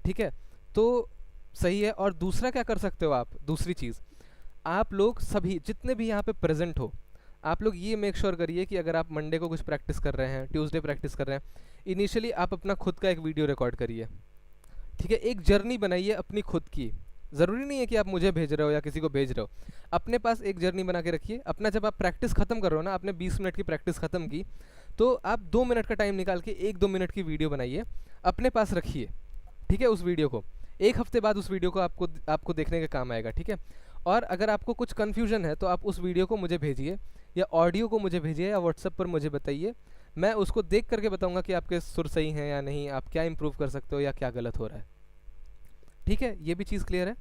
ठीक है, तो सही है। और दूसरा क्या कर सकते हो आप, दूसरी चीज़, आप लोग सभी जितने भी यहाँ पे प्रेजेंट हो, आप लोग ये मेक श्योर करिए कि अगर आप मंडे को कुछ प्रैक्टिस कर रहे हैं, ट्यूसडे प्रैक्टिस कर रहे हैं, इनिशियली आप अपना खुद का एक वीडियो रिकॉर्ड करिए, ठीक है। एक जर्नी बनाइए अपनी खुद की, ज़रूरी नहीं है कि आप मुझे भेज रहे हो या किसी को भेज रहे हो, अपने पास एक जर्नी बना के रखिए अपना। जब आप प्रैक्टिस ख़त्म कर रहे हो ना, आपने 20 मिनट की प्रैक्टिस ख़त्म की, तो आप 2 मिनट का टाइम निकाल के 1-2 मिनट की वीडियो बनाइए, अपने पास रखिए, ठीक है। उस वीडियो को 1 हफ्ते बाद उस वीडियो को आपको देखने के काम आएगा, ठीक है। और अगर आपको कुछ कन्फ्यूजन है तो आप उस वीडियो को मुझे भेजिए, या ऑडियो को मुझे भेजिए, या व्हाट्सएप पर मुझे बताइए, मैं उसको देख करके बताऊंगा कि आपके सुर सही हैं या नहीं, आप क्या इंप्रूव कर सकते हो या क्या गलत हो रहा है, ठीक है। ये भी चीज़ क्लियर है।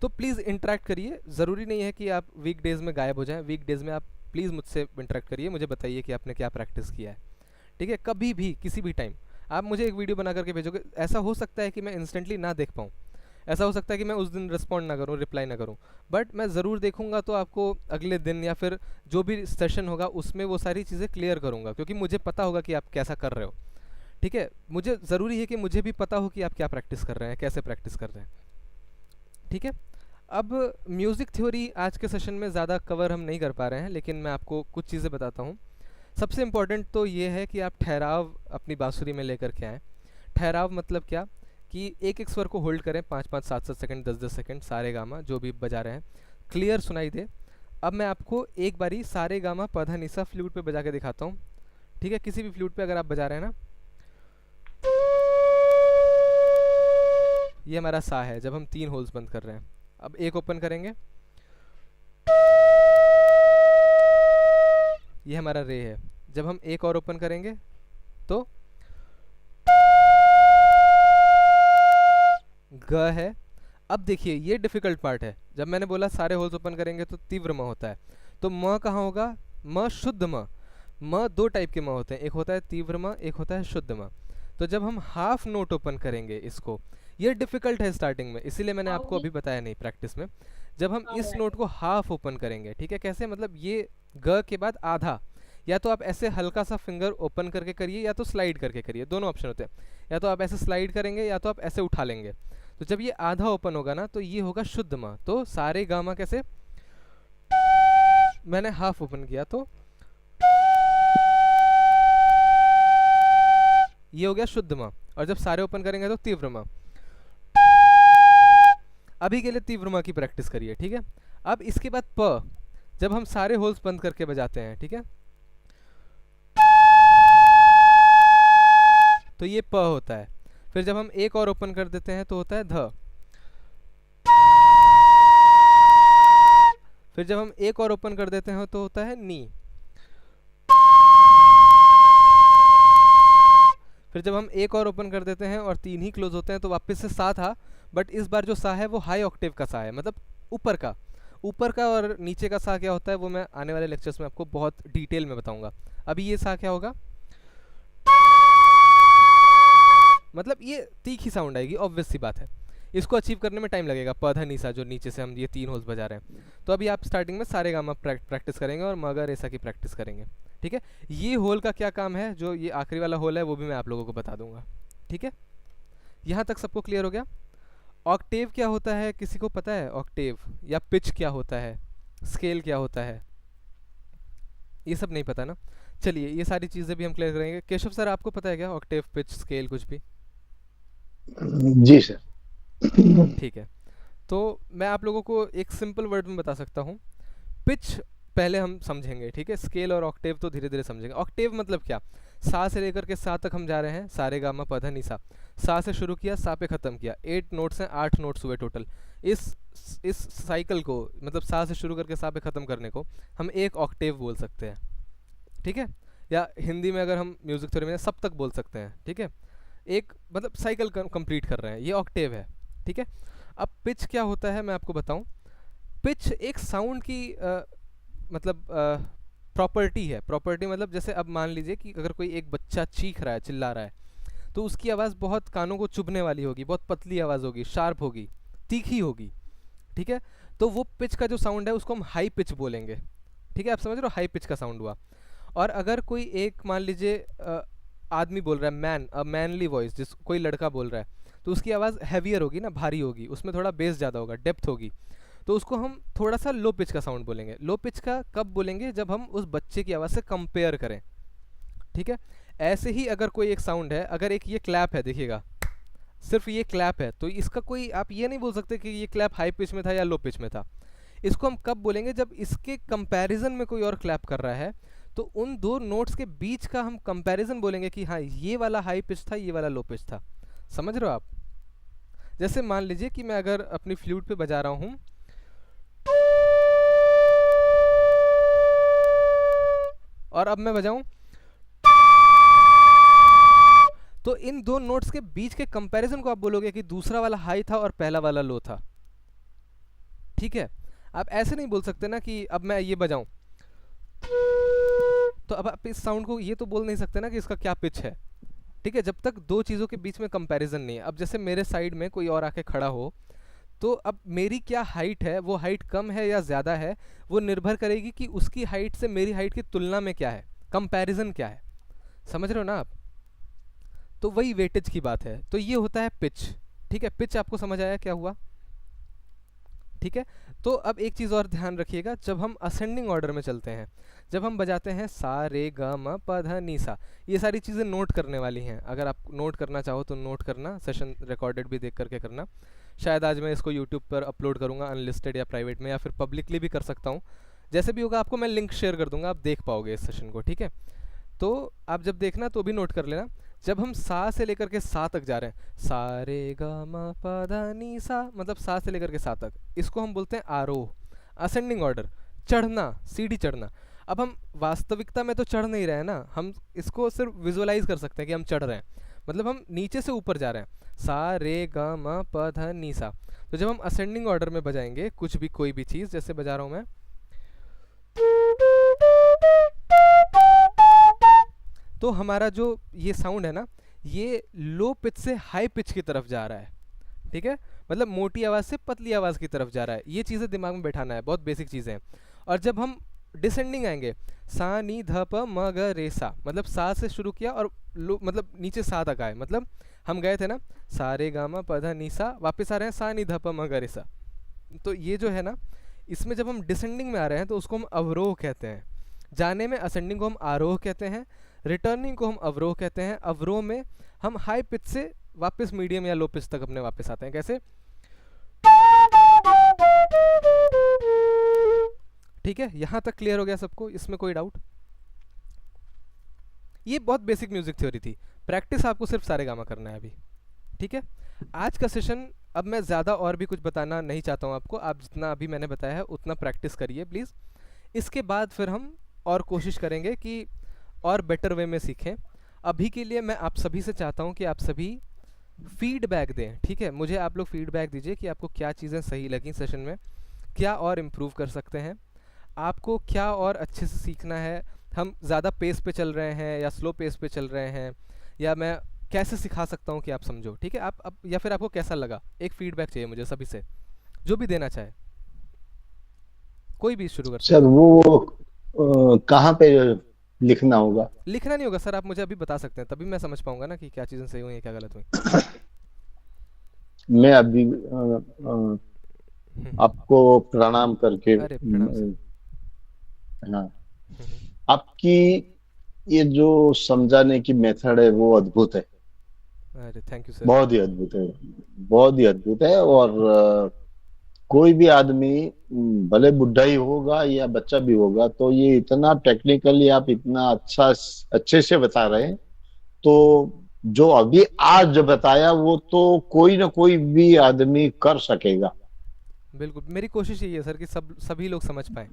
तो प्लीज़ इंटरेक्ट करिए, ज़रूरी नहीं है कि आप वीकडेज़ में गायब हो जाएं, वीकडेज़ में आप प्लीज़ मुझसे इंटरेक्ट करिए, मुझे बताइए कि आपने क्या प्रैक्टिस किया है, ठीक है। कभी भी किसी भी टाइम आप मुझे एक वीडियो बना करके भेजोगे, ऐसा हो सकता है कि मैं इंस्टेंटली ना देख पाऊँ, ऐसा हो सकता है कि मैं उस दिन रिस्पॉन्ड ना करूँ, रिप्लाई ना करूँ, बट मैं ज़रूर देखूँगा, तो आपको अगले दिन या फिर जो भी सेशन होगा उसमें वो सारी चीज़ें क्लियर करूँगा, क्योंकि मुझे पता होगा कि आप कैसा कर रहे हो, ठीक है। मुझे ज़रूरी है कि मुझे भी पता हो कि आप क्या प्रैक्टिस कर रहे हैं, कैसे प्रैक्टिस कर रहे हैं, ठीक है। अब म्यूज़िक थ्योरी आज के सेशन में ज़्यादा कवर हम नहीं कर पा रहे हैं, लेकिन मैं आपको कुछ चीज़ें बताता हूँ। सबसे इम्पॉर्टेंट तो ये है कि आप ठहराव अपनी बांसुरी में लेकर के आएँ। ठहराव मतलब क्या, कि एक एक स्वर को होल्ड करें 5-5, 7-7 सेकंड, 10-10 सेकंड, सारे गामा जो भी बजा रहे हैं क्लियर सुनाई दे। अब मैं आपको एक बारी सारे गामा पधा निसा फ्लूट पे बजा के दिखाता हूँ, ठीक है। किसी भी फ्लूट पे अगर आप बजा रहे हैं ना, ये हमारा सा है जब हम 3 होल्स बंद कर रहे हैं। अब एक ओपन करेंगे, ये हमारा रे है, जब हम एक और ओपन करेंगे तो ग है। अब देखिए ये डिफिकल्ट पार्ट है, जब मैंने बोला सारे होल्स ओपन करेंगे तो तीव्र म होता है, तो म कहाँ होगा, म शुद्ध म। 2 टाइप के म होते हैं, एक होता है तीव्र म, एक होता है शुद्ध म। तो जब हम हाफ नोट ओपन करेंगे इसको, ये डिफिकल्ट है स्टार्टिंग में, इसीलिए मैंने आपको अभी बताया नहीं प्रैक्टिस में। जब हम इस नोट को हाफ ओपन करेंगे, ठीक है, कैसे, मतलब ये ग के बाद आधा, या तो आप ऐसे हल्का सा फिंगर ओपन करके करिए या तो स्लाइड करके करिए, दोनों ऑप्शन होते हैं। या तो आप ऐसे स्लाइड करेंगे या तो आप ऐसे उठा लेंगे। तो जब ये आधा ओपन होगा ना तो ये होगा शुद्ध म। तो सारे गामा कैसे, मैंने हाफ ओपन किया तो ये हो गया शुद्ध म। और जब सारे ओपन करेंगे तो तीव्र म। अभी के लिए तीव्र म की प्रैक्टिस करिए, ठीक है। अब इसके बाद प, जब हम सारे होल्स बंद करके बजाते हैं, ठीक है, तो ये प होता है। फिर जब हम एक और ओपन कर देते हैं तो होता है ध। फिर जब हम एक और ओपन कर देते हैं तो होता है नी। फिर जब हम एक और ओपन कर देते हैं और 3 ही क्लोज होते हैं तो वापस से सा था, बट इस बार जो सा है वो हाई ऑक्टेव का सा है, मतलब ऊपर का। ऊपर का और नीचे का सा क्या होता है वो मैं आने वाले लेक्चर्स में आपको बहुत डिटेल में बताऊंगा। अभी ये सा क्या होगा, मतलब ये तीखी साउंड आएगी, ऑब्वियस सी बात है। इसको अचीव करने में टाइम लगेगा, पधा निसा जो नीचे से हम ये 3 होल्स बजा रहे हैं। तो अभी आप स्टार्टिंग में सारे गामा प्रैक्टिस करेंगे और मगर ऐसा की प्रैक्टिस करेंगे, ठीक है। ये होल का क्या काम है, जो ये आखिरी वाला होल है वो भी मैं आप लोगों को बता दूंगा, ठीक है। यहाँ तक सबको क्लियर हो गया। ऑक्टेव क्या होता है, किसी को पता है? ऑक्टेव या पिच क्या होता है, स्केल क्या होता है, ये सब नहीं पता ना। चलिए ये सारी चीज़ें भी हम क्लियर करेंगे। केशव सर आपको पता है क्या ऑक्टेव, पिच, स्केल कुछ भी? जी सर। ठीक है, तो मैं आप लोगों को एक सिंपल वर्ड में बता सकता हूँ। पिच पहले हम समझेंगे, ठीक है। स्केल और ऑक्टेव तो धीरे धीरे समझेंगे। ऑक्टेव मतलब क्या, सा से लेकर के सा तक हम जा रहे हैं, सारे गामा पधा निसा। सा से शुरू किया, सा पे ख़त्म किया, 8 नोट्स हैं, 8 नोट्स हुए टोटल। इस साइकिल को, मतलब सा से शुरू करके सा पे ख़त्म करने को हम एक ऑक्टेव बोल सकते हैं, ठीक है। या हिंदी में अगर हम म्यूज़िक थ्योरी में सप्तक बोल सकते हैं, ठीक है। एक मतलब साइकिल कंप्लीट कर रहे हैं, ये ऑक्टेव है, ठीक है। अब पिच क्या होता है मैं आपको बताऊं। पिच एक साउंड की मतलब प्रॉपर्टी है। प्रॉपर्टी मतलब जैसे अब मान लीजिए कि अगर कोई एक बच्चा चीख रहा है, चिल्ला रहा है, तो उसकी आवाज़ बहुत कानों को चुभने वाली होगी, बहुत पतली आवाज़ होगी, शार्प होगी, तीखी होगी, ठीक है। तो वो पिच का जो साउंड है उसको हम हाई पिच बोलेंगे, ठीक है। आप समझ रहे हो, हाई पिच का साउंड हुआ। और अगर कोई एक मान लीजिए आदमी बोल रहा है, मैन, अ मैनली वॉइस, जिस कोई लड़का बोल रहा है, तो उसकी आवाज़ हैवियर होगी ना, भारी होगी, उसमें थोड़ा बेस ज़्यादा होगा, डेप्थ होगी, तो उसको हम थोड़ा सा लो पिच का साउंड बोलेंगे। लो पिच का कब बोलेंगे, जब हम उस बच्चे की आवाज़ से कंपेयर करें, ठीक है। ऐसे ही अगर कोई एक साउंड है, अगर एक ये क्लैप है, देखिएगा सिर्फ ये क्लैप है, तो इसका कोई आप ये नहीं बोल सकते कि ये क्लैप हाई पिच में था या लो पिच में था। इसको हम कब बोलेंगे, जब इसके कंपैरिजन में कोई और क्लैप कर रहा है, तो उन दो नोट्स के बीच का हम कंपैरिजन बोलेंगे कि हाँ ये वाला हाई पिच था, ये वाला लो पिच था। समझ रहे हो आप? जैसे मान लीजिए कि मैं अगर अपनी फ्लूट पे बजा रहा हूँ, और अब मैं बजाऊं, तो इन दो नोट्स के बीच के कंपैरिजन को आप बोलोगे कि दूसरा वाला हाई था और पहला वाला लो था, ठीक है। आप ऐसे नहीं बोल सकते ना कि अब मैं ये बजाऊं, तो अब आप इस साउंड को ये तो बोल नहीं सकते ना कि इसका क्या पिच है, ठीक है, जब तक दो चीज़ों के बीच में कंपैरिजन नहीं है। अब जैसे मेरे साइड में कोई और आके खड़ा हो, तो अब मेरी क्या हाइट है, वो हाइट कम है या ज़्यादा है, वो निर्भर करेगी कि उसकी हाइट से मेरी हाइट की तुलना में क्या है, कंपैरिजन क्या है। समझ रहे हो ना आप? तो वही वेटेज की बात है। तो ये होता है पिच, ठीक है। पिच आपको समझ आया क्या हुआ, ठीक है। तो अब एक चीज़ और ध्यान रखिएगा, जब हम असेंडिंग ऑर्डर में चलते हैं, जब हम बजाते हैं सा रे ग म प ध नि सा, ये सारी चीज़ें नोट करने वाली हैं। अगर आप नोट करना चाहो तो नोट करना, सेशन रिकॉर्डेड भी देख करके करना। शायद आज मैं इसको यूट्यूब पर अपलोड करूँगा अनलिस्टेड या प्राइवेट में, या फिर पब्लिकली भी कर सकता हूँ। जैसे भी होगा आपको मैं लिंक शेयर कर दूँगा, आप देख पाओगे इस सेशन को, ठीक है। तो आप जब देखना तो भी नोट कर लेना। जब हम सा से लेकर के सा तक जा रहे हैं, सा रे ग म प ध नि सा, मतलब सा से लेकर के सा तक, इसको हम बोलते हैं आरोह, असेंडिंग ऑर्डर, चढ़ना, सीढ़ी चढ़ना। अब हम वास्तविकता में तो चढ़ नहीं रहे हैं ना, हम इसको सिर्फ विजुअलाइज कर सकते हैं कि हम चढ़ रहे हैं, मतलब हम नीचे से ऊपर जा रहे हैं, सा रे ग म प ध नि सा। तो जब हम असेंडिंग ऑर्डर में बजाएंगे कुछ भी, कोई भी चीज़, जैसे बजा रहा हूँ मैं, तो हमारा जो ये साउंड है ना, ये लो पिच से हाई पिच की तरफ जा रहा है, ठीक है। मतलब मोटी आवाज़ से पतली आवाज़ की तरफ जा रहा है। ये चीज़ें दिमाग में बैठाना है, बहुत बेसिक चीज़ें हैं। और जब हम डिसेंडिंग आएंगे, सा नी ध प म ग रे सा, मतलब सा से शुरू किया और मतलब नीचे सा तक आए, मतलब हम गए थे ना सा रे गा मा प ध नी सा, वापस आ रहे हैं सा नी ध प म ग रे सा। तो ये जो है ना, इसमें जब हम डिसेंडिंग में आ रहे हैं तो उसको हम अवरोह कहते हैं, जाने में असेंडिंग को हम आरोह कहते हैं, रिटर्निंग को हम अवरोह कहते हैं। अवरोह में हम हाई पिच से वापस मीडियम या लो पिच तक अपने वापस आते हैं, कैसे, ठीक है। यहां तक क्लियर हो गया सबको, इसमें कोई डाउट? ये बहुत बेसिक म्यूजिक थ्योरी थी, प्रैक्टिस आपको सिर्फ सारेगामा करना है अभी, ठीक है। आज का सेशन अब मैं ज़्यादा और भी कुछ बताना नहीं चाहता हूँ आपको, आप जितना अभी मैंने बताया है उतना प्रैक्टिस करिए प्लीज़। इसके बाद फिर हम और कोशिश करेंगे कि और बेटर वे में सीखें। अभी के लिए मैं आप सभी से चाहता हूँ कि आप सभी फीडबैक दें, ठीक है। मुझे आप लोग फीडबैक दीजिए कि आपको क्या चीज़ें सही लगी सेशन में, क्या और इम्प्रूव कर सकते हैं, आपको क्या और अच्छे से सीखना है, हम ज़्यादा पेस पे चल रहे हैं या स्लो पेस पे चल रहे हैं, या मैं कैसे सिखा सकता हूँ कि आप समझो, ठीक है। आप अब या फिर आपको कैसा लगा, एक फीडबैक चाहिए मुझे सभी से, जो भी देना चाहे, कोई भी शुरू कर सकता सर है। वो कहाँ पे लिखना होगा? लिखना नहीं होगा सर, आप मुझे अभी बता सकते हैं, तभी मैं समझ पाऊंगा ना कि क्या चीज़ें सही हुई हैं क्या गलत हुई। मैं अभी आपको प्रणाम करके अरे प्रणाम सर। हाँ, आपकी ये जो समझाने की मेथड है वो अद्भुत है, अरे थैंक यू सर। बहुत ही अद्भुत है, बहुत ही अद्भुत है। और कोई भी आदमी भले बुढ़ा ही होगा या बच्चा भी होगा, तो ये इतना टेक्निकली आप इतना अच्छे से बता रहे हैं, तो जो अभी आज बताया वो तो कोई ना कोई भी आदमी कर सकेगा। बिल्कुल, मेरी कोशिश यही है सर कि सभी लोग समझ पाएं।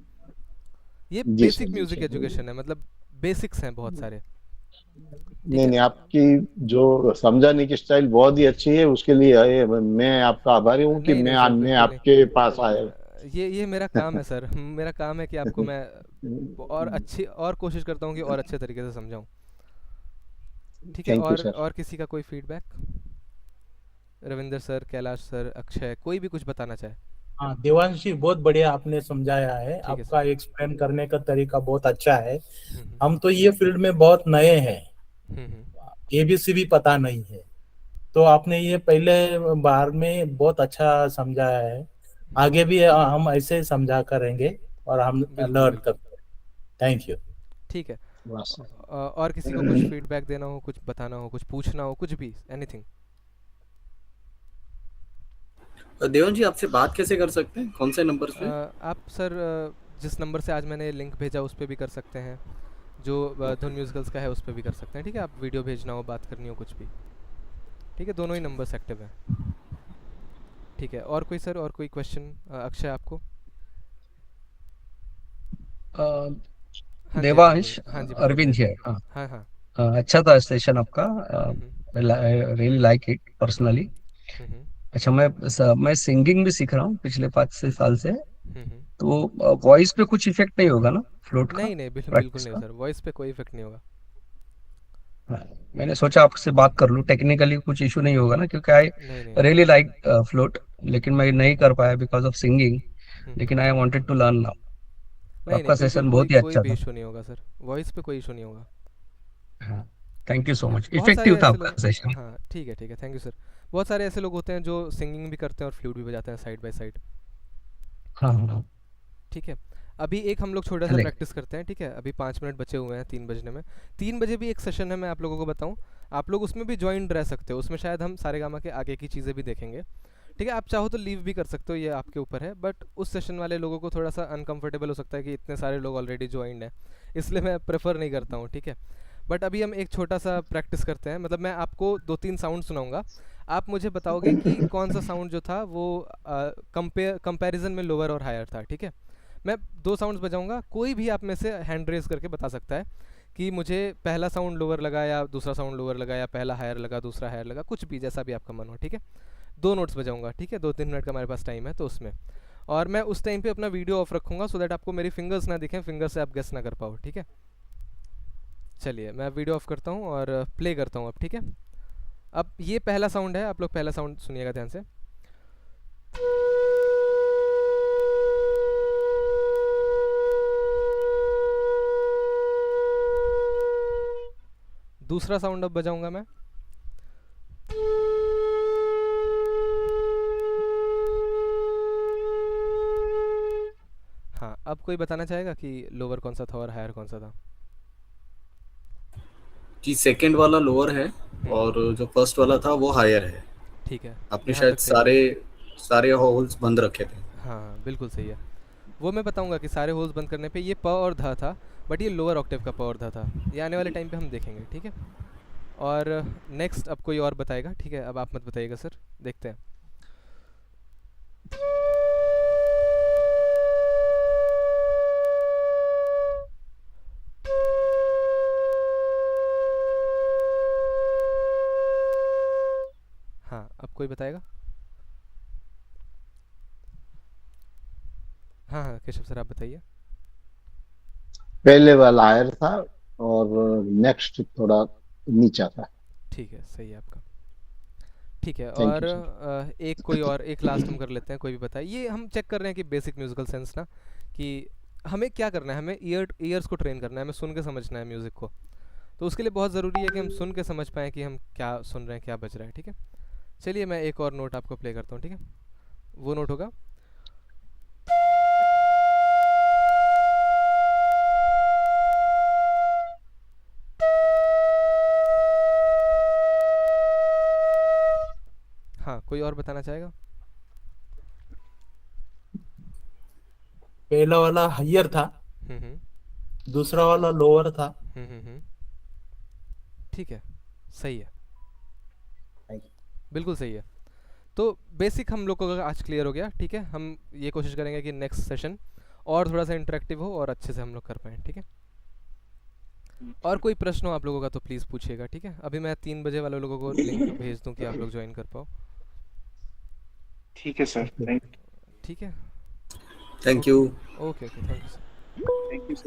ये जी सर, बेसिक जी म्यूजिक सर। एजुकेशन है, मतलब बेसिक्स हैं बहुत सारे, ठीक नहीं है। नहीं, आपकी जो समझाने की स्टाइल बहुत ही अच्छी है, उसके लिए मैं आपका आभारी हूँ कि नहीं नहीं सर, मैं बिल्कुल नहीं। आपके पास आया। ये मेरा काम है सर, मेरा काम है कि आपको मैं और अच्छी और कोशिश करता हूँ कि और अच्छे तरीके से समझाऊँ, ठीक है। Thank you sir. और किसी का कोई feedback? Ravinder sir, Kailash sir, Akshay, कोई भी कुछ बताना चाहे। हाँ देवांशी, बहुत बढ़िया आपने समझाया है, ठीक है आपका सर। एक्सप्लेन करने का तरीका बहुत अच्छा है। हम्म हम तो ये फील्ड में बहुत नए हैं, हम्म। एबीसी भी पता नहीं है, तो आपने ये पहले बार में बहुत अच्छा समझाया है। आगे भी हम ऐसे समझा करेंगे और हम बिल्कुल लर्न बिल्कुल, करते हैं। Thank you. ठीक है। बस। और किसी को कुछ फीडबैक देना हो, कुछ बताना हो, कुछ पूछना हो, कुछ भी, एनीथिंग। देवन जी, आपसे बात कैसे कर सकते हैं, कौन से नंबर से? आप सर जिस नंबर से आज मैंने लिंक भेजा उस पर भी कर सकते हैं, जो धुन म्यूजिकल्स का है उस पर भी कर सकते हैं, ठीक है। आप वीडियो भेजना हो, बात करनी हो, कुछ भी, ठीक है। दोनों ही नंबर्स एक्टिव हैं, ठीक है। और कोई सर, और कोई क्वेश्चन अक्षय आपको? हाँ जी देवांश, हाँ जी बोलिए अरविंद बोलिए। है। हाँ, हाँ हाँ। अच्छा था सेशन आपका, हम्म रियली लाइक इट पर्सनली। हम्म अच्छा, मैं सिंगिंग भी सीख रहा हूँ पिछले 5 6 साल से, हम्म। तो वॉइस पे कुछ इफेक्ट नहीं होगा ना फ्लूट का, नहीं नहीं, बिल्कुल प्रैक्टिस नहीं का? सर, वॉइस पे कोई इफेक्ट नहीं होगा। हाँ, मैंने सोचा आपसे बात कर लूँ, टेक्निकली कुछ इशू नहीं होगा ना, क्योंकि आई नहीं नहीं नहीं। रियली लाइक फ्लूट, लेकिन मैं नहीं कर पाया बिकॉज ऑफ सिंगिंग, हम्म। लेकिन I wanted to learn now. नहीं नहीं, आपका बिल्कुल सेशन कोई बहुत ही कोई अच्छा भी था। इशू नहीं होगा सर, वॉइस पे कोई इशू नहीं होगा। हाँ, थैंक यू सो मच, बहुत सारे इफेक्टिव था ऐसे आपका लोग, सेशन। हाँ ठीक है, थैंक यू सर। बहुत सारे ऐसे लोग होते हैं जो सिंगिंग भी करते हैं और फ्लूट भी बजाते हैं साइड बाय साइड, हाँ हाँ, ठीक है। अभी एक हम लोग छोटा सा चलेगा। प्रैक्टिस करते हैं, ठीक है। अभी 5 मिनट बचे हुए हैं 3 बजने में। 3 बजे भी एक सेशन है, मैं आप लोगों को बताऊं, आप लोग उसमें भी ज्वाइन रह सकते हो, उसमें शायद हम सारेगामा के आगे की चीज़ें भी देखेंगे, ठीक है। आप चाहो तो लीव भी कर सकते हो, ये आपके ऊपर है, बट उस सेशन वाले लोगों को थोड़ा सा अनकंफर्टेबल हो सकता है कि इतने सारे लोग ऑलरेडी ज्वाइंड हैं, इसलिए मैं प्रेफर नहीं करता हूँ, ठीक है। बट अभी हम एक छोटा सा प्रैक्टिस करते हैं, मतलब मैं आपको 2 3 साउंड सुनाऊंगा, आप मुझे बताओगे कि कौन सा साउंड जो था वो कंपैरिजन में लोअर और हायर था, ठीक है। मैं 2 साउंड्स बजाऊंगा, कोई भी आप में से हैंड रेज करके बता सकता है कि मुझे पहला साउंड लोअर लगा या दूसरा साउंड लोअर लगा या पहला हायर लगा दूसरा हायर लगा, कुछ भी जैसा भी आपका मन हो, ठीक है। 2 नोट्स बजाऊंगा, ठीक है। 2 3 मिनट का हमारे पास टाइम है तो उसमें, और मैं उस टाइम पे अपना वीडियो ऑफ रखूंगा सो दैट आपको मेरी फिंगर्स ना दिखें, फिंगर से आप गेस ना कर पाओ, ठीक है। चलिए मैं वीडियो ऑफ करता हूँ और प्ले करता हूँ अब, ठीक है। अब ये पहला साउंड है, आप लोग पहला साउंड सुनिएगा ध्यान से। दूसरा साउंड अब बजाऊंगा मैं। हाँ, अब कोई बताना चाहेगा कि लोअर कौन सा था और हायर कौन सा था? जी सेकंड वाला लोअर है और जो फर्स्ट वाला था वो हायर है। ठीक है, आपने यहाँ शायद तक सही है। सारे होल्स बंद रखे थे। हाँ बिल्कुल सही है। वो मैं बताऊंगा कि सारे होल्स बंद करने पे ये प और ध था, बट ये लोअर ऑक्टेव का प और ध था। ये आने वाले टाइम पे हम देखेंगे, ठीक है। और नेक्स्ट अब कोई और बताएगा, ठीक है। अब आप मत बताइएगा सर, देखते हैं। हाँ, अब कोई बताएगा? हाँ हाँ केशव सर आप बताइए। पहले वाला हायर था और नेक्स्ट थोड़ा नीचा था। ठीक है, सही है आपका। ठीक है, थैंक और यू सर। एक कोई और, एक लास्ट हम कर लेते हैं, कोई भी बताए। ये हम चेक कर रहे हैं कि बेसिक म्यूजिकल सेंस ना, कि हमें क्या करना है, हमें ईयर्स को ट्रेन करना है, हमें सुन के समझना है म्यूज़िक को। तो उसके लिए बहुत ज़रूरी है कि हम सुन के समझ पाएँ कि हम क्या सुन रहे हैं, क्या बज रहा है, ठीक है। चलिए मैं एक और नोट आपको प्ले करता हूँ, ठीक है। वो नोट होगा हाँ, कोई और बताना चाहेगा? पहला वाला हायर था, हम्म। दूसरा वाला लोअर था। हम्म। ठीक है, सही है, Thank you. बिल्कुल सही है। तो बेसिक हम लोग को आज क्लियर हो गया, ठीक है। हम ये कोशिश करेंगे कि नेक्स्ट सेशन और थोड़ा सा इंटरेक्टिव हो और अच्छे से हम लोग कर पाएँ, ठीक है। और कोई प्रश्न हो आप लोगों का तो प्लीज़ पूछिएगा, ठीक है। अभी मैं 3 बजे वाले लोगों को लिंक भेज दूँ कि आप लोग ज्वाइन कर पाओ। ठीक है सर, ठीक है, thank you. Okay okay, thank you sir. Thank you.